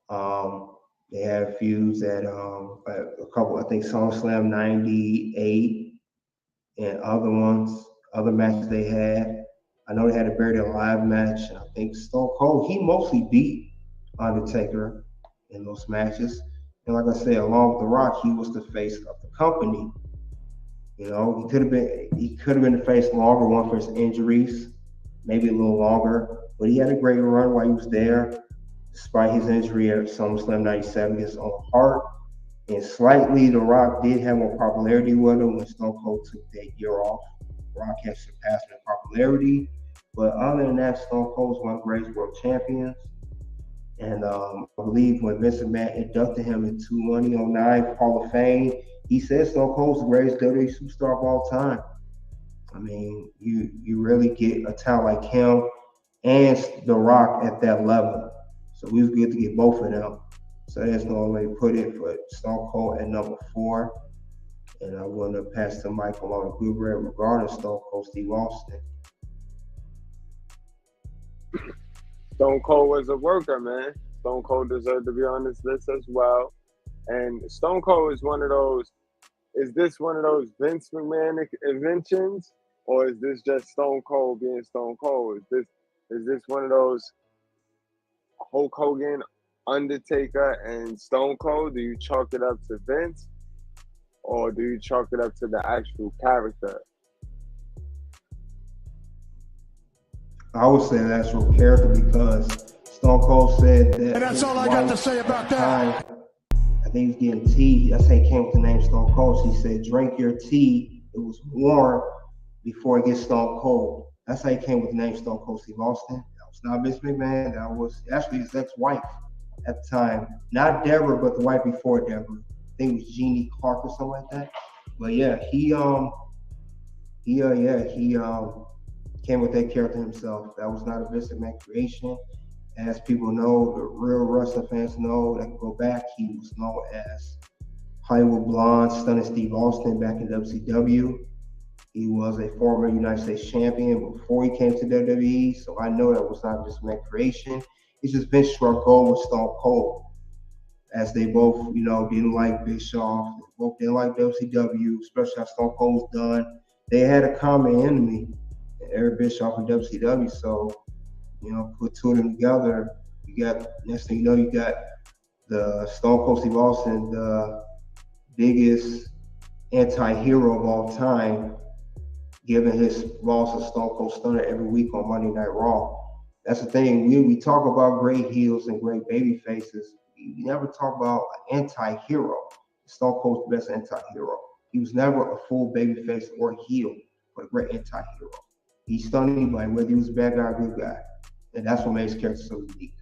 They had feuds at a couple, I think SummerSlam 98 and other matches they had. I know they had a Buried Alive match. I think Stone Cold, he mostly beat Undertaker in those matches. And like I said, along with The Rock, he was the face of the company. You know, he could have been the face longer, one for his injuries, maybe a little longer. But he had a great run while he was there, despite his injury at SummerSlam 97 against Hart. And slightly, The Rock did have more popularity with him when Stone Cold took that year off. Rock has surpassed him in popularity. But other than that, Stone Cold is one of the greatest world champions. And I believe when Vince McMahon inducted him into 2009 Hall of Fame, he said Stone Cold's the greatest WWE superstar of all time. I mean, you really get a talent like him and The Rock at that level. So we was good to get both of them. So that's the only way to put it for Stone Cold at number 4. And I want to pass the mic along to Good Red regarding Stone Cold Steve Austin. Stone Cold was a worker, man. Stone Cold deserved to be on this list as well. And Stone Cold is one of those, is this one of those Vince McMahon inventions? Or is this just Stone Cold being Stone Cold? Is this one of those Hulk Hogan, Undertaker, and Stone Cold? Do you chalk it up to Vince? Or do you chalk it up to the actual character? I would say the actual character because Stone Cold said that. And that's all I got to say about that. I think he was getting tea. That's how he came with the name Stone Cold. He said, drink your tea. It was warm before it gets Stone Cold. That's how he came with the name Stone Cold Steve Austin. That was not Vince McMahon. That was actually his ex-wife at the time. Not Deborah, but the wife before Deborah. I think it was Jeannie Clark or something like that. But yeah, he came with that character himself. That was not a Vince McMahon creation. As people know, the real wrestling fans know, that can go back, he was known as Hollywood Blonde, Stunning Steve Austin back in WCW. He was a former United States champion before he came to WWE, so I know that was not just McMahon creation. It's just Vince struck gold with Stone Cold, as they both, didn't like Bischoff, they both didn't like WCW, especially how Stone Cold was done. They had a common enemy, Eric Bischoff and WCW, so put two of them together. You got, next thing you know, you got the Stone Cold Steve Austin, the biggest anti-hero of all time, giving his boss a Stone Cold Stunner every week on Monday Night Raw. That's the thing. We talk about great heels and great baby faces. We never talk about an anti-hero. Stone Cold's the best anti-hero. He was never a full baby face or heel, but a great anti-hero. He stunned anybody, whether he was a bad guy or a good guy. And that's what made his character so unique.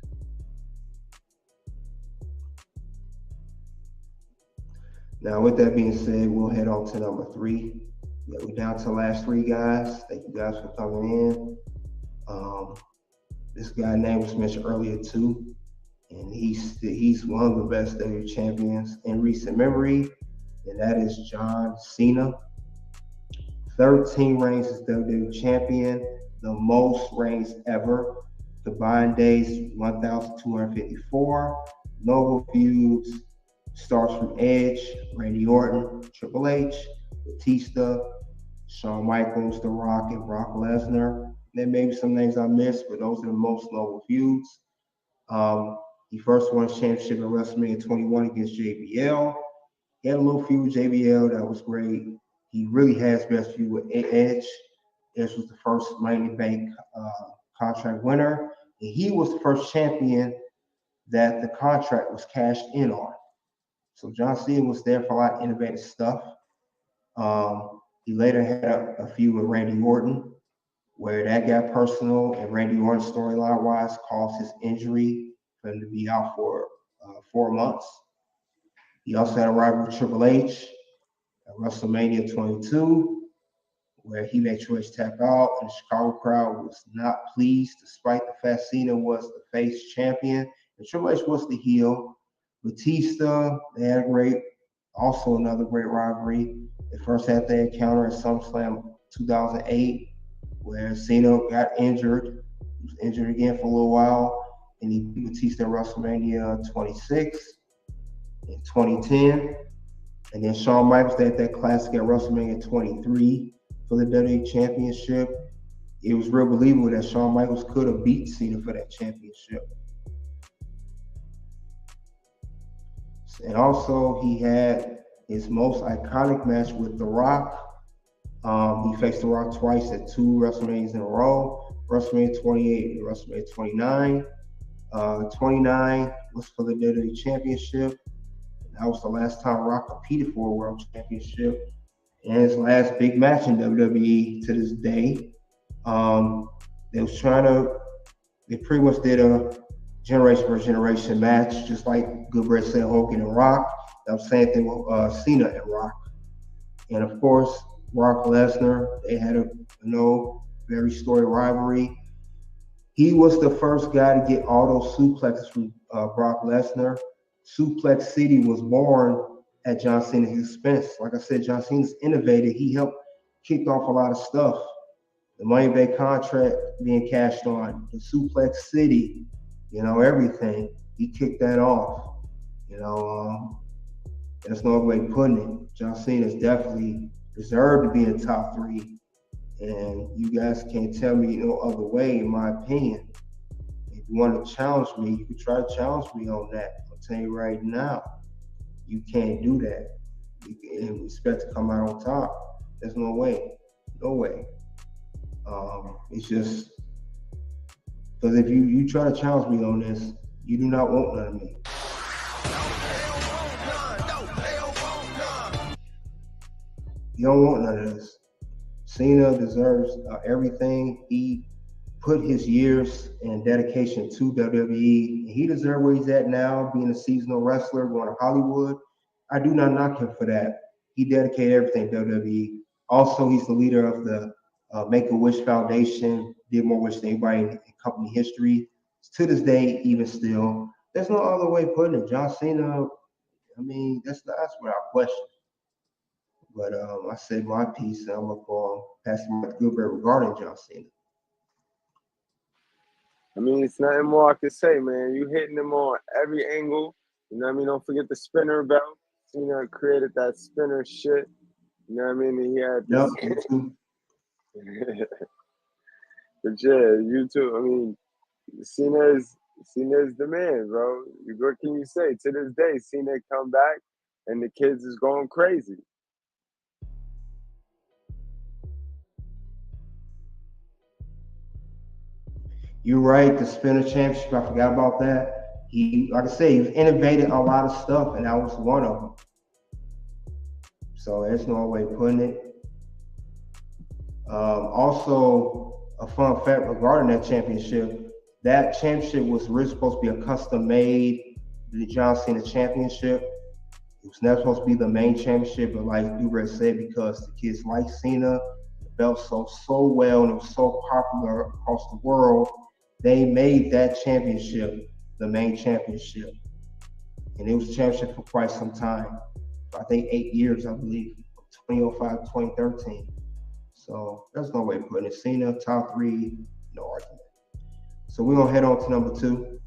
Now, with that being said, we'll head on to number 3. Yeah, we're down to the last 3 guys. Thank you guys for coming in. This guy's name was mentioned earlier too, and he's one of the best WWE champions in recent memory, and that is John Cena. 13 reigns as WWE champion, the most reigns ever. Combined days 1,254. Notable feuds starts from Edge, Randy Orton, Triple H, Batista, Shawn Michaels, The Rock, and Brock Lesnar. There may be some names I missed, but those are the most notable feuds. He first won his championship at WrestleMania 21 against JBL. He had a little feud with JBL that was great. He really has best feud with Edge. Edge was the first Money in the Bank contract winner. And he was the first champion that the contract was cashed in on. So John Cena was there for a lot of innovative stuff. He later had a feud with Randy Orton, where that got personal, and Randy Orton storyline-wise caused his injury for him to be out for 4 months. He also had a rivalry with Triple H at WrestleMania 22, where he made Triple H tap out, and the Chicago crowd was not pleased, despite the fact Cena was the face champion, and Triple H was the heel. Batista, they had another great rivalry. They first had their encounter at SummerSlam 2008, where Cena got injured. He was injured again for a little while, and he beat Batista at WrestleMania 26 in 2010. And then Shawn Michaels had that classic at WrestleMania 23 for the WWE Championship. It was real believable that Shawn Michaels could have beat Cena for that championship. And also, he had his most iconic match with The Rock. He faced The Rock twice at 2 WrestleManias in a row, WrestleMania 28 and WrestleMania 29. 29 was for the WWE Championship. That was the last time Rock competed for a World Championship. And his last big match in WWE to this day. They pretty much did a generation for generation match, just like Good Bret said, Hogan and Rock. That was the same thing with Cena and Rock. And of course, Rock Lesnar, they had a very storied rivalry. He was the first guy to get all those suplexes from Brock Lesnar. Suplex City was born at John Cena's expense. Like I said, John Cena's innovated. He helped kick off a lot of stuff. The Money Bank contract being cashed on, the Suplex City, everything. He kicked that off. There's no other way of putting it. John Cena's definitely deserved to be in the top 3. And you guys can't tell me no other way, in my opinion. If you want to challenge me, you can try to challenge me on that. I'll tell you right now, you can't do that. You can expect to come out on top. There's no way. No way. It's just because if you try to challenge me on this, you do not want none of me. You don't want none of this. Cena deserves everything. He put his years and dedication to WWE. He deserves where he's at now, being a seasonal wrestler, going to Hollywood. I do not knock him for that. He dedicated everything to WWE. Also, he's the leader of the Make-A-Wish Foundation, did more wish than anybody in company history. To this day, even still, there's no other way of putting it. John Cena, that's without question. But I said my piece, and I'm going to go on past my good bit regarding John Cena. It's nothing more I can say, man. You hitting him on every angle. Don't forget the spinner belt. Cena created that spinner shit. And he had this. Yep. But yeah, you too. Cena is the man, bro. What can you say? To this day, Cena come back, and the kids is going crazy. You're right. The spinner championship, I forgot about that. He, like I say, he's innovated a lot of stuff, and that was one of them. So there's no way of putting it. Also, a fun fact regarding that championship was really supposed to be a custom-made John Cena championship. It was never supposed to be the main championship, but like Bret said, because the kids like Cena, the belt sold so well and it was so popular across the world, they made that championship the main championship. And it was a championship for quite some time. I think 8 years, I believe, 2005 to 2013. So there's no way of putting it. Cena, top 3, no argument. So we're going to head on to number 2.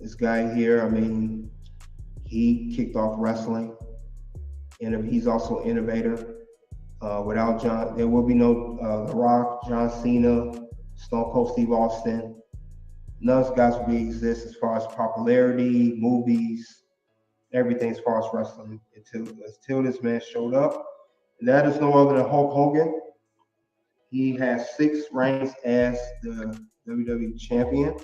This guy here, he kicked off wrestling. And he's also an innovator. Without John, there will be no The Rock, John Cena, Stone Cold Steve Austin. None of those guys will exist as far as popularity, movies, everything as far as wrestling until this man showed up. And that is no other than Hulk Hogan. He has 6 reigns as the WWE Champion.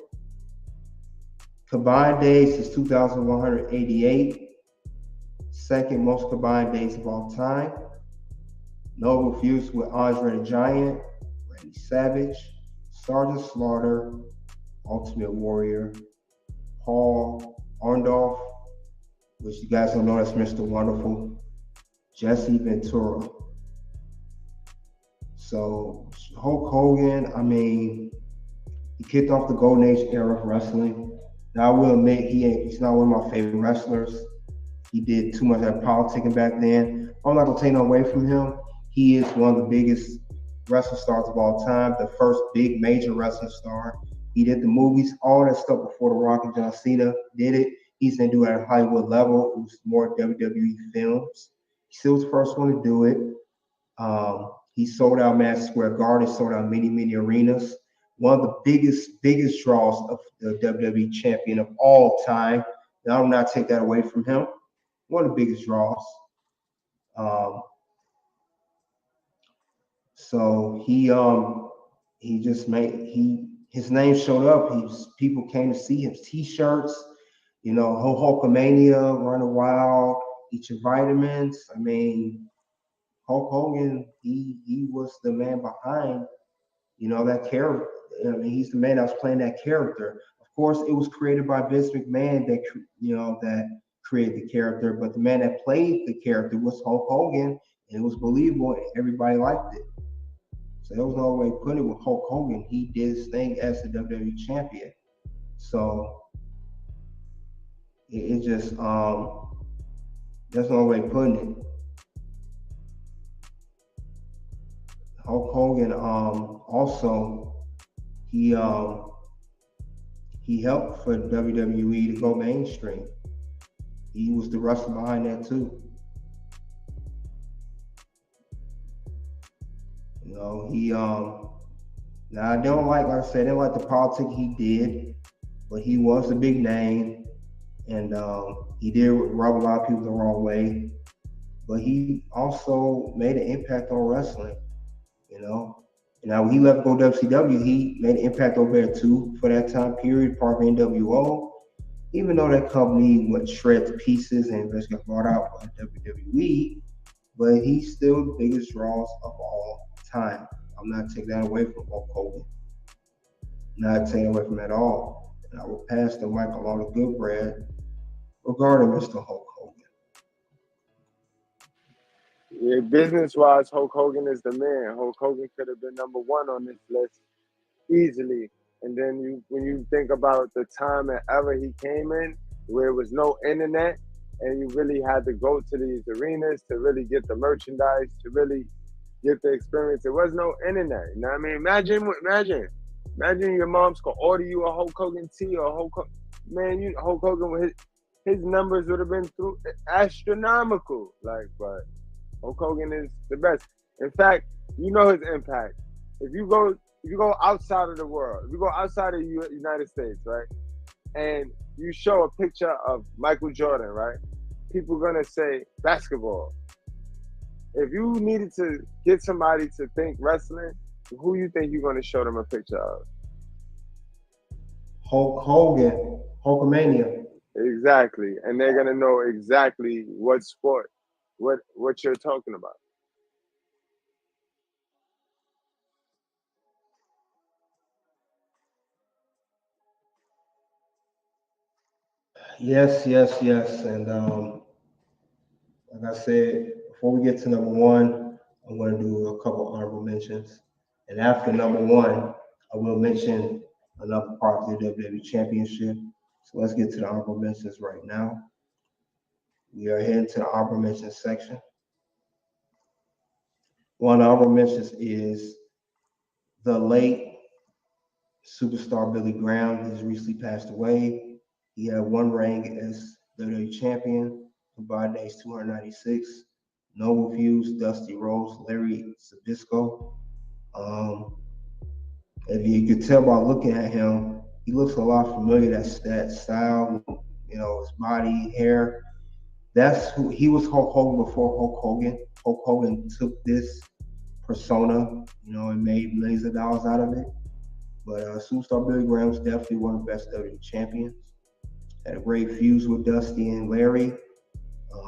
Combined days is 2,188. Second most combined days of all time. No refuse with Andre the Giant, Randy Savage, Sergeant Slaughter, Ultimate Warrior, Paul Orndorff, which you guys don't know, that's Mr. Wonderful, Jesse Ventura. So Hulk Hogan, he kicked off the Golden Age era of wrestling. Now I will admit he's not one of my favorite wrestlers. He did too much of politicking back then. I'm not gonna take no away from him. He is one of the biggest wrestling stars of all time, the first big major wrestling star. He did the movies, all that stuff before The Rock and John Cena did it. He's gonna do it at a Hollywood level. It was more WWE films. He still was the first one to do it. He sold out Madison Square Garden, sold out many arenas. One of the biggest draws of the WWE Champion of all time. And I will not take that away from him. One of the biggest draws. So he just made his name showed up. People came to see his T-shirts. You know, Hulkamania, Running Wild, Eat Your Vitamins. I mean, Hulk Hogan, he was the man behind, you know, that character. I mean, he's the man that was playing that character. Of course, it was created by Vince McMahon that created the character, but the man that played the character was Hulk Hogan, and it was believable, and everybody liked it. So there was no way of putting it with Hulk Hogan. He did his thing as the WWE Champion. So it just there's no way of putting it. Hulk Hogan also he helped for WWE to go mainstream. He was the wrestler behind that too. You know, he now I don't like I said, I didn't like the politics he did, but he was a big name, and he did rub a lot of people the wrong way. But he also made an impact on wrestling. You know, and now when he left go WCW, he made an impact over there too for that time period, part of NWO. Even though that company went shred to pieces and eventually got bought out by WWE, but he's still the biggest draws of all time. I'm not taking that away from Hulk Hogan. Not taking away from it at all. And I will pass the mic along to Good Brad regarding Mr. Hulk Hogan. Yeah, business-wise, Hulk Hogan is the man. Hulk Hogan could have been number one on this list easily. And then when you think about the time and era he came in, where there was no internet, and you really had to go to these arenas to really get the merchandise, to really get the experience. There was no internet. You know what I mean? Imagine your mom's could order you a Hulk Hogan tee or Hulk Hogan, his numbers would have been astronomical. Like, but Hulk Hogan is the best. In fact, you know his impact. If you go outside of the world, if you go outside of the United States, right, and you show a picture of Michael Jordan, right, people are gonna say basketball. If you needed to get somebody to think wrestling, who you think you're gonna show them a picture of? Hulk Hogan, Hulkamania. Exactly, and they're gonna know exactly what sport, what you're talking about. Yes. And like I said, before we get to number one, I'm going to do a couple honorable mentions. And after number one, I will mention another part of the WWE Championship. So let's get to the honorable mentions right now. We are heading to the honorable mentions section. One honorable mentions is the late superstar Billy Graham. He's recently passed away. He had one reign as WWE Champion, combined days 296. Noble Fuse, Dusty Rhodes, Larry Zbyszko. If you could tell by looking at him, he looks a lot familiar. That style, you know, his body, hair. That's who he was. Hulk Hogan before Hulk Hogan. Hulk Hogan took this persona, you know, and made millions of dollars out of it. But superstar Billy Graham was definitely one of the best WWE champions. Had a great fuse with Dusty and Larry.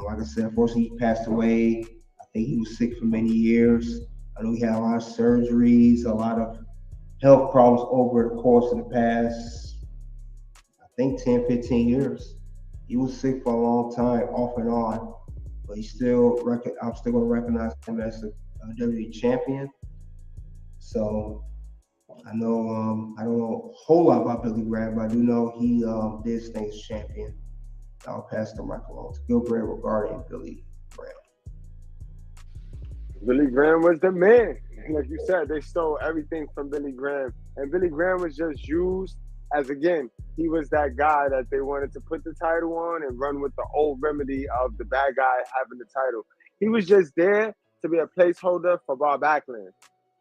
Like I said, unfortunately, he passed away. I think he was sick for many years. I know he had a lot of surgeries, a lot of health problems over the course of the past, I think 10, 15 years. He was sick for a long time, off and on. But I'm still going to recognize him as a WWE champion. So I know I don't know a whole lot about Billy Graham, but I do know he did stay as champion. I'll pass the mic along to Gilbert regarding Billy Graham. Billy Graham was the man. Like you said, they stole everything from Billy Graham. And Billy Graham was just used as, again, he was that guy that they wanted to put the title on and run with the old remedy of the bad guy having the title. He was just there to be a placeholder for Bob Backlund.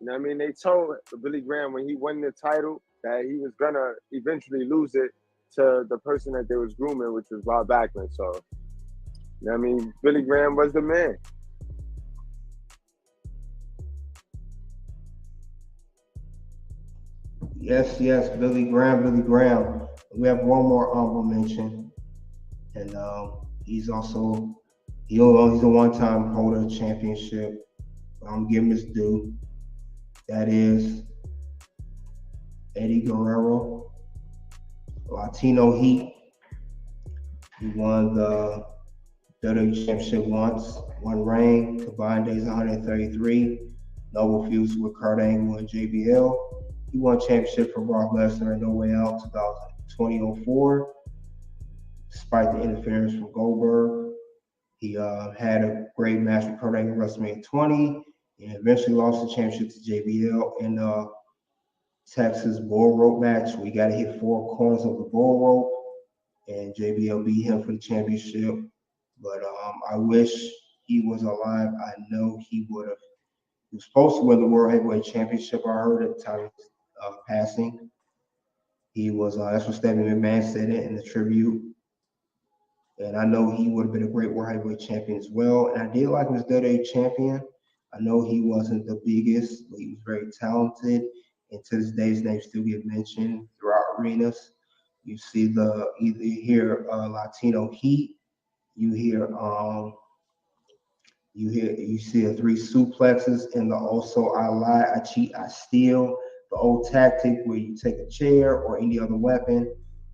You know what I mean? They told Billy Graham when he won the title that he was going to eventually lose it to the person that they was grooming, which was Bob Backlund. So, you know what I mean? Billy Graham was the man. Yes, Billy Graham, Billy Graham. We have one more honorable mention, and he's also he's a one-time holder of championship. I'm giving his due. That is Eddie Guerrero, Latino Heat. He won the WWE Championship once, one reign, combined days 133. Noble feuds with Kurt Angle and JBL. He won championship for Brock Lesnar in No Way Out 2004. Despite the interference from Goldberg, he had a great match with Kurt Angle at WrestleMania 20 and eventually lost the championship to JBL in the Texas bull rope match. We got to hit 4 corners of the bull rope, and JBL beat him for the championship. But I wish he was alive. I know he would have. He was supposed to win the World Heavyweight Championship, I heard, at the time of his passing. He was, that's what Stephanie McMahon said in the tribute. And I know he would have been a great World Heavyweight Champion as well. And I did like him as WWE Champion. I know he wasn't the biggest, but he was very talented. And to this day, his name still get mentioned throughout arenas. You see either hear Latino Heat, you see the 3 suplexes and the also I lie, I cheat, I steal. The old tactic where you take a chair or any other weapon,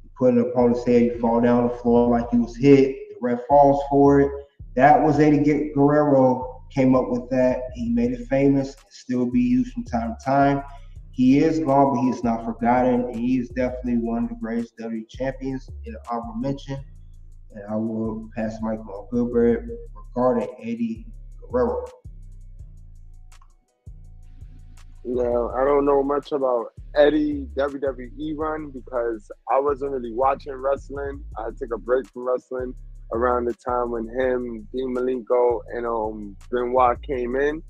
you put in the opponent's head, you fall down the floor like you was hit, the ref falls for it. That was Eddie Guerrero came up with that. He made it famous and still be used from time to time. He is gone, but he is not forgotten, and he is definitely one of the greatest WWE champions in the honorable mention. And I will pass the mic on Goodbread regarding Eddie Guerrero. Yeah, I don't know much about Eddie WWE run because I wasn't really watching wrestling. I took a break from wrestling around the time when him, Dean Malenko, and Benoit came in.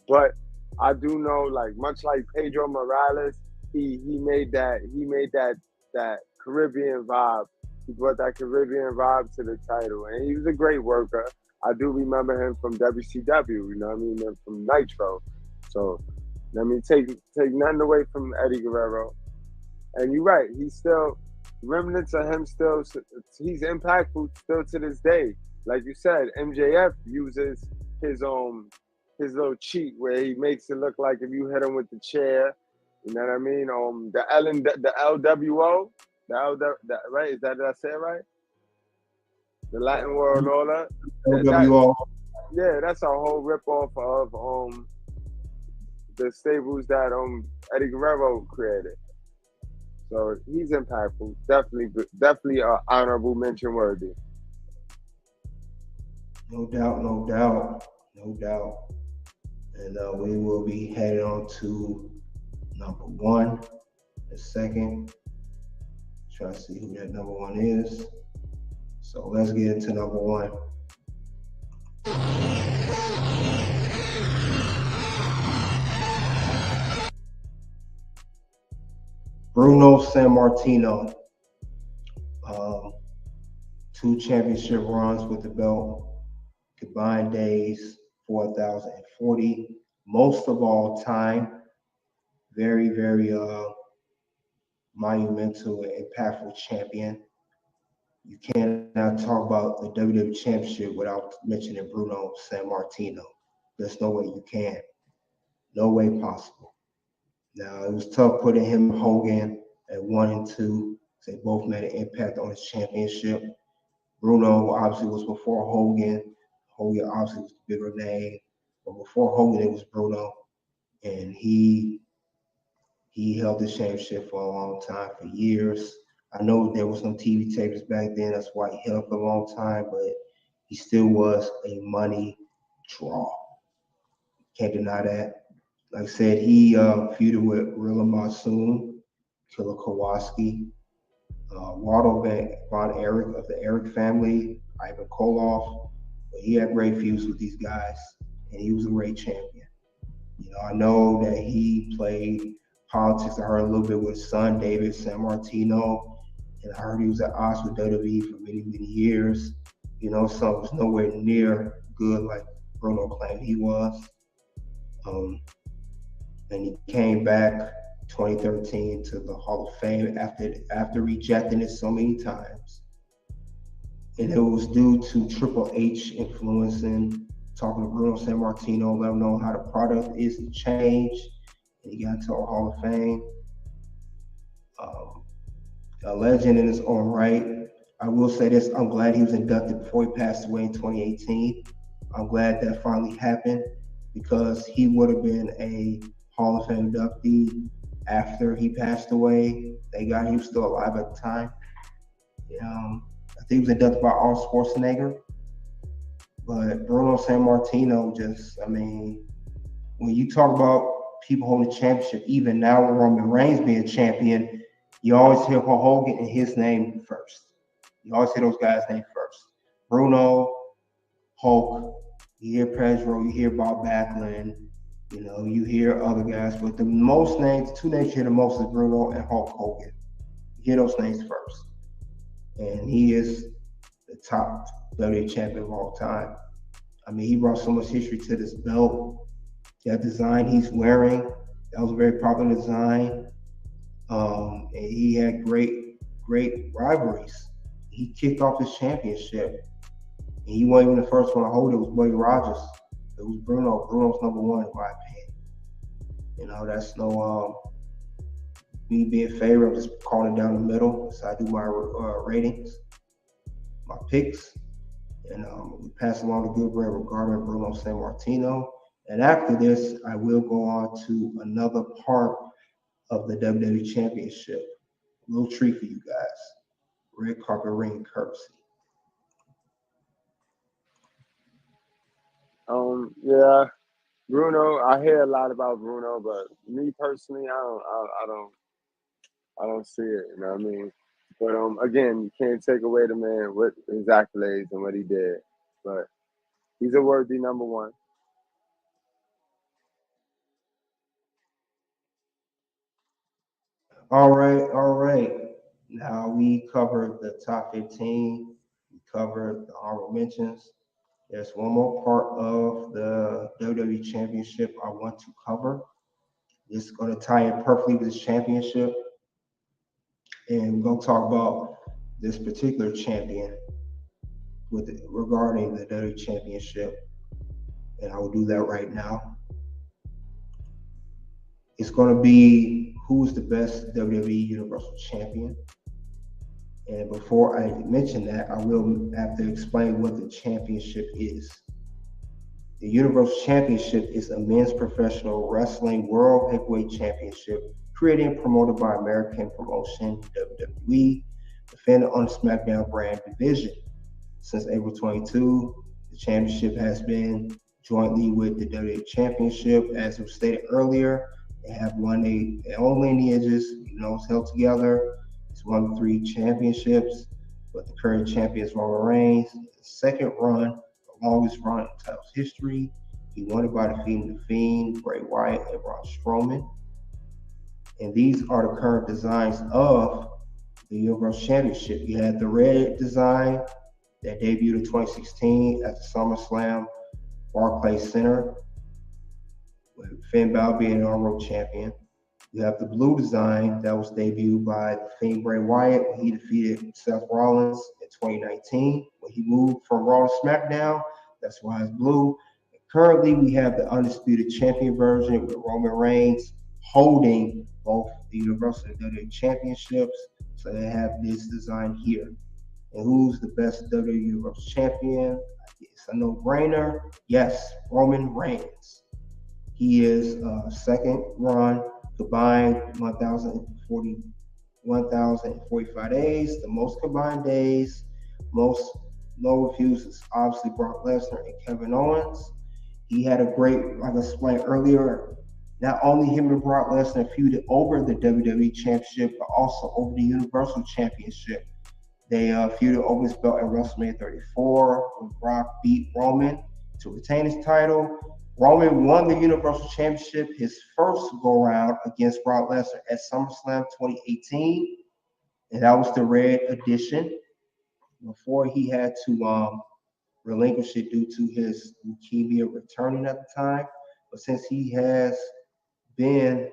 But I do know, like much like Pedro Morales, he made that Caribbean vibe. He brought that Caribbean vibe to the title, and he was a great worker. I do remember him from WCW, you know what I mean, and from Nitro. So, I mean, take nothing away from Eddie Guerrero. And you're right, he's still, remnants of him still, he's impactful still to this day. Like you said, MJF uses his little cheat where he makes it look like if you hit him with the chair, you know what I mean? The LWO, right? Is that, did I say it right? The Latin World Order. LWO. Yeah, that's a whole ripoff of the stables that Eddie Guerrero created. So he's impactful. Definitely honorable mention worthy. No doubt. And we will be headed on to number 1 in a second. Try to see who that number 1 is. So let's get into number 1. Bruno Sammartino. 2 championship runs with the belt. Combined days 4,040. Most of all time. Very, very monumental and impactful champion. You cannot talk about the WWE Championship without mentioning Bruno Sammartino. There's no way you can. No way possible. Now, it was tough putting him and Hogan at 1 and 2. They both made an impact on his championship. Bruno obviously was before Hogan. Hogan obviously was the bigger name. But before Hogan, it was Bruno. And he held the championship for a long time, for years. I know there was no TV tapes back then. That's why he held for a long time, but he still was a money draw. Can't deny that. Like I said, he feuded with Gorilla Monsoon, Killer Kowalski, Waldo Von Erich of the Erich family, Ivan Koloff. But he had great feuds with these guys, and he was a great champion. I know that he played politics. I heard a little bit with his son, David Sammartino, and I heard he was at odds with WWE for many, many years. Son was nowhere near good like Bruno claimed he was. And he came back 2013 to the Hall of Fame after rejecting it so many times. And it was due to Triple H influencing, talking to Bruno Sammartino, let him know how the product is to change. And he got into the Hall of Fame. A legend in his own right. I will say this, I'm glad he was inducted before he passed away in 2018. I'm glad that finally happened because he would have been a Hall of Fame inductee after he passed away. Thank God he was still alive at the time. I think he was inducted by Arnold Schwarzenegger. But Bruno Sammartino when you talk about people holding the championship, even now with Roman Reigns being champion, you always hear Hogan and his name first. You always hear those guys' name first. Bruno, Hulk, you hear Pedro, you hear Bob Backlund, you hear other guys, but the two names you hear the most is Bruno and Hulk Hogan. You hear those names first. And he is the top WWE champion of all time. He brought so much history to this belt. That design he's wearing, that was a very popular design. And he had great rivalries. He kicked off his championship. And he wasn't even the first one to hold it. It was Buddy Rogers. It was Bruno. Bruno's number one, in my opinion. That's no me being in favor of just calling it down the middle. So I do my ratings, my picks, and we pass along the good bread regarding Bruno Sammartino. And after this, I will go on to another part of the WWE Championship. A little treat for you guys. Red carpet ring courtesy. Yeah, Bruno. I hear a lot about Bruno, but me personally, I don't see it. You know what I mean? But again, you can't take away the man with his accolades and what he did. But he's a worthy number one. All right. Now we covered the top 15. We covered the honorable mentions. There's one more part of the WWE Championship I want to cover. It's going to tie in perfectly with this championship. And we're going to talk about this particular champion regarding the WWE Championship. And I will do that right now. It's going to be who's the best WWE Universal Champion. And before I mention that, I will have to explain what the championship is. The Universal Championship is a men's professional wrestling World Heavyweight Championship created and promoted by American promotion WWE, defended on the SmackDown brand division. Since April 22, the championship has been jointly with the WWE Championship. As was stated earlier, they have won their own lineages, it's held together. It's won 3 championships, but the current champion is Roman Reigns. The second run, the longest run in titles history. He won it by defeating The Fiend, Bray Wyatt, and Braun Strowman. And these are the current designs of the Universal Championship. You had the red design that debuted in 2016 at the SummerSlam Barclays Center, with Finn Balor being an World Champion. You have the blue design that was debuted by The Fiend Bray Wyatt when he defeated Seth Rollins in 2019. When he moved from Raw to SmackDown, that's why it's blue. And currently, we have the Undisputed Champion version with Roman Reigns holding both the Universal and WWE Championships. So they have this design here. And who's the best WWE Universal Champion? It's a no-brainer. Yes, Roman Reigns. He is second run, combined 1,045 days, the most combined days, most no refusals, obviously Brock Lesnar and Kevin Owens. He had a great, like I explained earlier, not only him and Brock Lesnar feuded over the WWE Championship, but also over the Universal Championship. They feuded over his belt at WrestleMania 34 when Brock beat Roman to retain his title. Roman won the Universal Championship his first go-round against Brock Lesnar at SummerSlam 2018, and that was the Red Edition. Before he had to relinquish it due to his leukemia returning at the time. But since he has been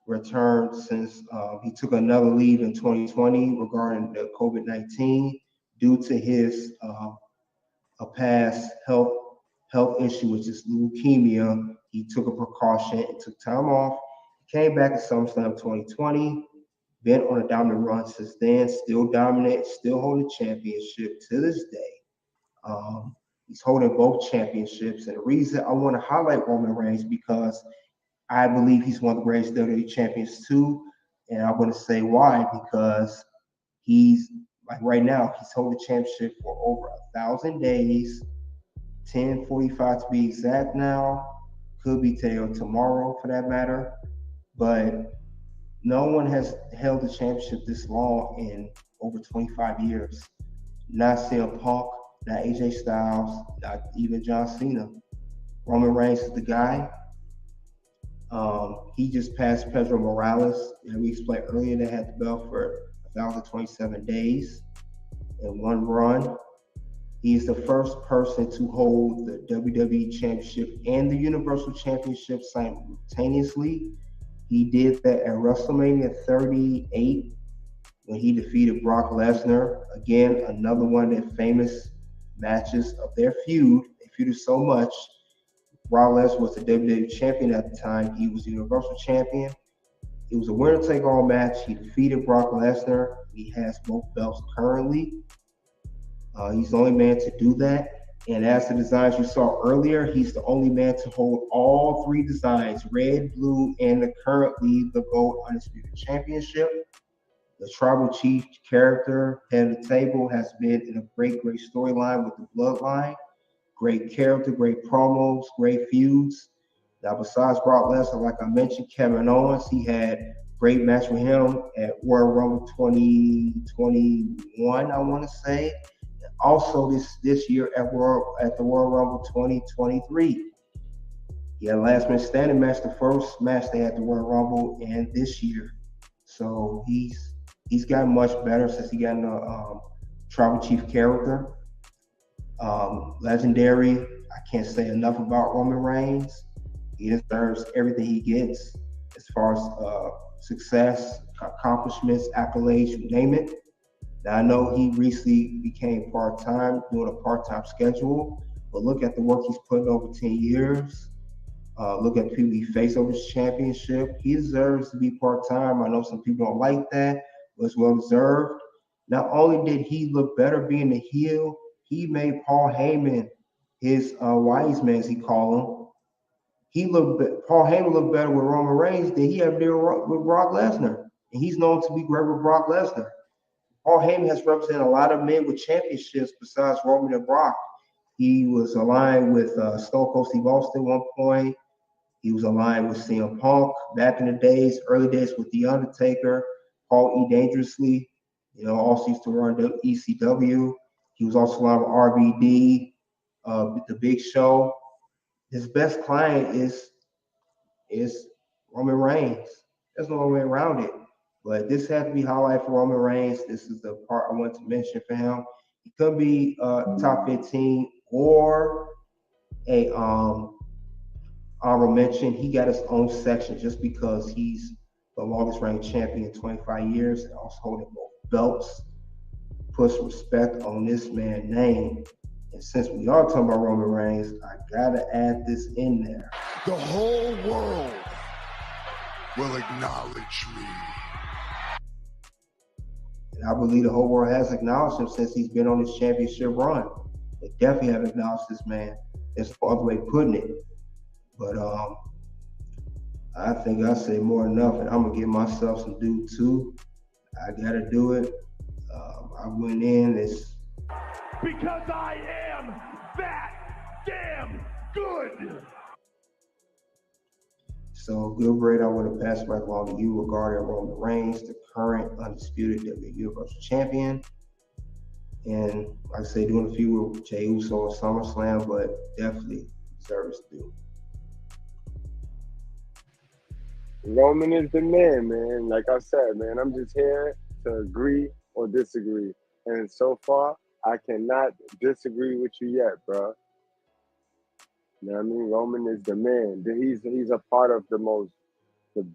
returned since he took another leave in 2020 regarding the COVID-19 due to his a past health issue, which is leukemia. He took a precaution and took time off. He came back at SummerSlam 2020, been on a dominant run since then, still dominant, still holding championship to this day. He's holding both championships. And the reason I want to highlight Roman Reigns because I believe he's one of the greatest WWE champions too. And I want to say why, because he's like right now, he's holding the championship for over 1,000 days, 10:45 to be exact now. Could be today or tomorrow for that matter. But no one has held the championship this long in over 25 years. Not CM Punk, not AJ Styles, not even John Cena. Roman Reigns is the guy. He just passed Pedro Morales, and we explained earlier that had the belt for 1,027 days in one run. He is the first person to hold the WWE Championship and the Universal Championship simultaneously. He did that at WrestleMania 38 when he defeated Brock Lesnar. Again, another one of the famous matches of their feud. They feuded so much. Brock Lesnar was the WWE Champion at the time. He was the Universal Champion. It was a winner-take-all match. He defeated Brock Lesnar. He has both belts currently. He's the only man to do that. And as the designs you saw earlier, he's the only man to hold all three designs, red, blue, and currently the Gold Undisputed Championship. The Tribal Chief character, head of the table, has been in a great storyline with the Bloodline. Great character, great promos, great feuds. Now, besides Brock Lesnar, like I mentioned, Kevin Owens, he had great match with him at World Rumble 2021, I want to say. Also this year at the World Rumble 2023. He had a last man standing match, the first match they had the World Rumble and this year. So he's gotten much better since he got in the Tribal Chief character. Legendary. I can't say enough about Roman Reigns. He deserves everything he gets as far as success, accomplishments, accolades, you name it. Now, I know he recently became part-time, doing a part-time schedule, but look at the work he's put in over 10 years. Look at the people he faced over his championship. He deserves to be part-time. I know some people don't like that, but it's well-deserved. Not only did he look better being the heel, he made Paul Heyman his wise man, as he called him. Paul Heyman looked better with Roman Reigns than he ever did with Brock Lesnar. And he's known to be great with Brock Lesnar. Paul Heyman has represented a lot of men with championships besides Roman and Brock. He was aligned with Stone Cold Steve Austin at one point. He was aligned with CM Punk back in the days, early days with The Undertaker, Paul E. Dangerously. Also used to run ECW. He was also aligned with RVD, The Big Show. His best client is Roman Reigns. There's no way around it. But this had to be highlighted for Roman Reigns. This is the part I want to mention for him. He could be top 15 or a honorable mention. He got his own section just because he's the longest reigning champion in 25 years and also holding both belts. Puts respect on this man's name. And since we are talking about Roman Reigns, I gotta add this in there. The whole world will acknowledge me. And I believe the whole world has acknowledged him since he's been on his championship run. They definitely have acknowledged this man. That's the other way of putting it. But I think I say more than enough, and I'm gonna give myself some due too. I gotta do it. I went in. Because I am that damn good. So, good bread, I want to pass it right along to you regarding Roman Reigns, the current undisputed WWE Universal Champion. And like I say, doing a few with Jey Uso on SummerSlam, but definitely deserves due. Roman is the man. Like I said, man, I'm just here to agree or disagree. And so far, I cannot disagree with you yet, bro. You know what I mean? Roman is the man. He's a part of the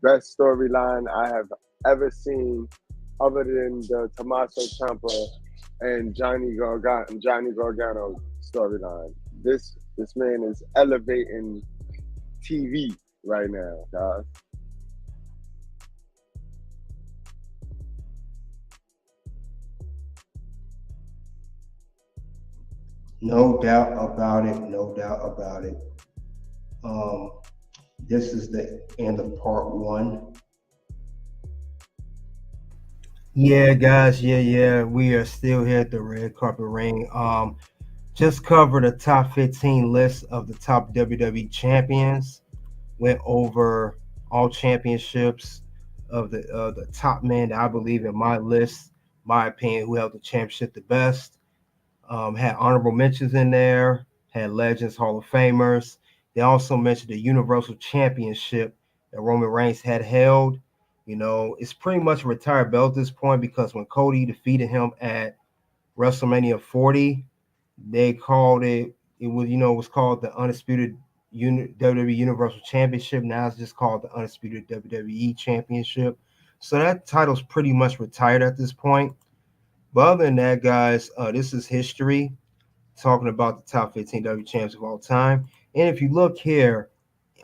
best storyline I have ever seen, other than the Tommaso Ciampa and Johnny Gargano storyline. This man is elevating TV right now, guys. No doubt about it. No doubt about it. This is the end of part one. Yeah, guys. Yeah. We are still here at the red carpet ring. Just covered a top 15 list of the top WWE champions. Went over all championships of the top men that I believe in my list, my opinion, who held the championship the best. Had honorable mentions in there, had legends, Hall of Famers. They also mentioned the Universal Championship that Roman Reigns had held. You know, it's pretty much a retired belt at this point because when Cody defeated him at WrestleMania 40, they called it was called the Undisputed WWE Universal Championship. Now it's just called the Undisputed WWE Championship. So that title's pretty much retired at this point. But other than that, guys, this is history, talking about the top 15 W champs of all time. And if you look here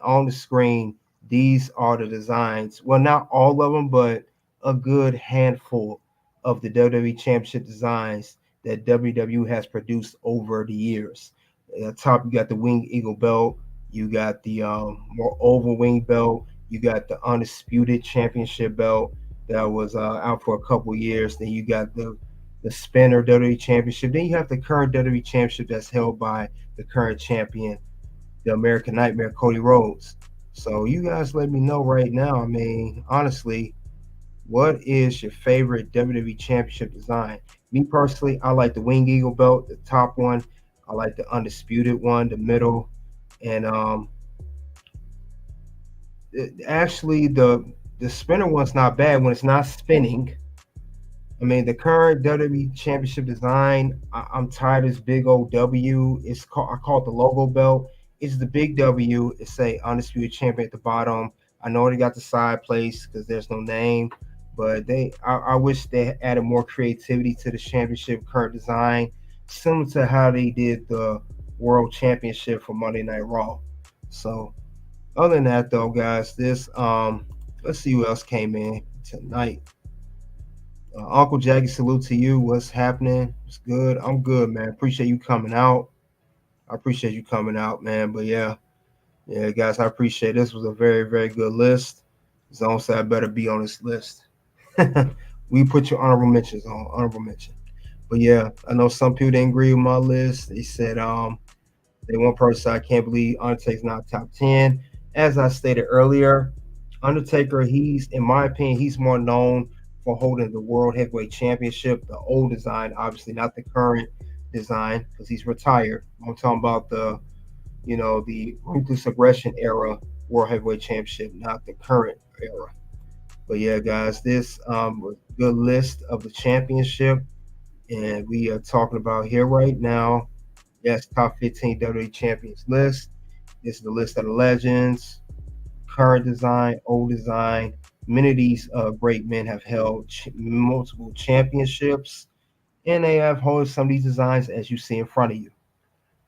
on the screen, these are the designs. Well, not all of them, but a good handful of the WWE Championship designs that WWE has produced over the years. At the top, you got the Winged Eagle belt. You got the more oval wing belt. You got the Undisputed Championship belt that was out for a couple years. Then you got the spinner WWE Championship. Then you have the current WWE Championship that's held by the current champion, the American Nightmare, Cody Rhodes. So you guys let me know right now. I mean, honestly, what is your favorite WWE Championship design? Me personally, I like the Winged Eagle belt, the top one. I like the Undisputed one, the middle. And actually, the spinner one's not bad when it's not spinning. I mean, the current WWE Championship design, I'm tired of this big old W. I call it the logo belt. It's the big W. It's a Undisputed Champion at the bottom. I know they got the side place because there's no name, but I wish they added more creativity to the championship current design, similar to how they did the World Championship for Monday Night Raw. So, other than that, though, guys, let's see who else came in tonight. Uncle Jackie, salute to you. What's happening? It's good. I'm good, man. Appreciate you coming out. I appreciate you coming out, man. But yeah, guys, I appreciate it. This was a very, very good list. Zone said I better be on this list. We put your honorable mentions on honorable mention. But yeah, I know some people didn't agree with my list. They said one person said, I can't believe Undertaker's not top 10. As I stated earlier, Undertaker, in my opinion, he's more known for holding the World Heavyweight Championship, the old design, obviously not the current design because he's retired. I'm talking about the Ruthless Aggression era World Heavyweight Championship, not the current era. But yeah, guys, this was a good list of the championship, and we are talking about here right now. Yes, top 15 WWE champions list. This is the list of the legends, current design, old design. Many of these great men have held multiple championships, and they have held some of these designs as you see in front of you.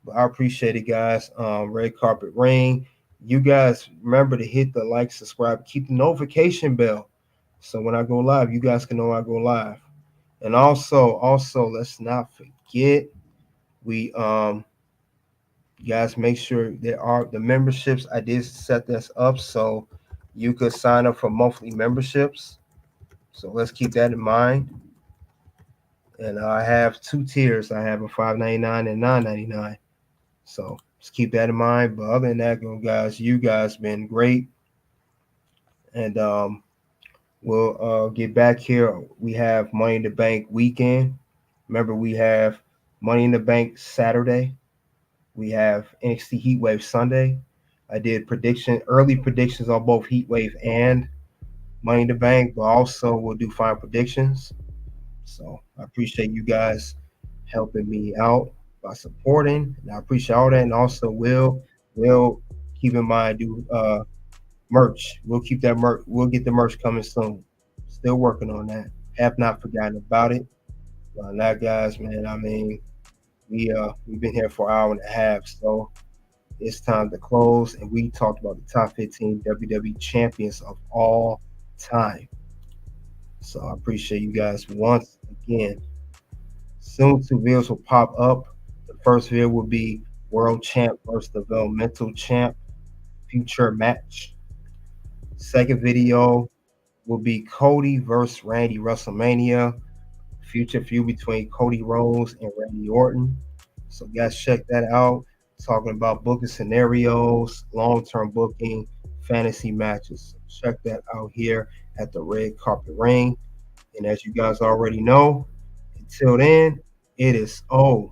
But I appreciate it, guys. Red carpet ring. You guys remember to hit the like, subscribe, keep the notification bell, so when I go live, you guys can know I go live. And also, let's not forget, we guys, make sure there are the memberships. I did set this up so you could sign up for monthly memberships. So let's keep that in mind. And I have two tiers. I have a $5.99 and $9.99. So just keep that in mind. But other than that, guys, you guys been great. and we'll get back here. We have Money in the Bank weekend. Remember, we have Money in the Bank Saturday. We have NXT Heatwave Sunday. I did early predictions on both Heatwave and Money in the Bank, but also we'll do final predictions. So I appreciate you guys helping me out by supporting, and I appreciate all that. And also, we'll keep in mind do merch. We'll keep that merch. We'll get the merch coming soon. Still working on that. Have not forgotten about it. That, guys, man. I mean, we've been here for an hour and a half, so it's time to close. And we talked about the top 15 WWE champions of all time. So I appreciate you guys once again. Soon 2 videos will pop up. The first video will be World Champ versus Developmental Champ future match. Second video will be Cody versus Randy WrestleMania future feud between Cody Rhodes and Randy Orton. So guys, check that out. Talking about booking scenarios, long-term booking, fantasy matches. So check that out here at the Red Carpet Ring. And as you guys already know, until then, it is OUT.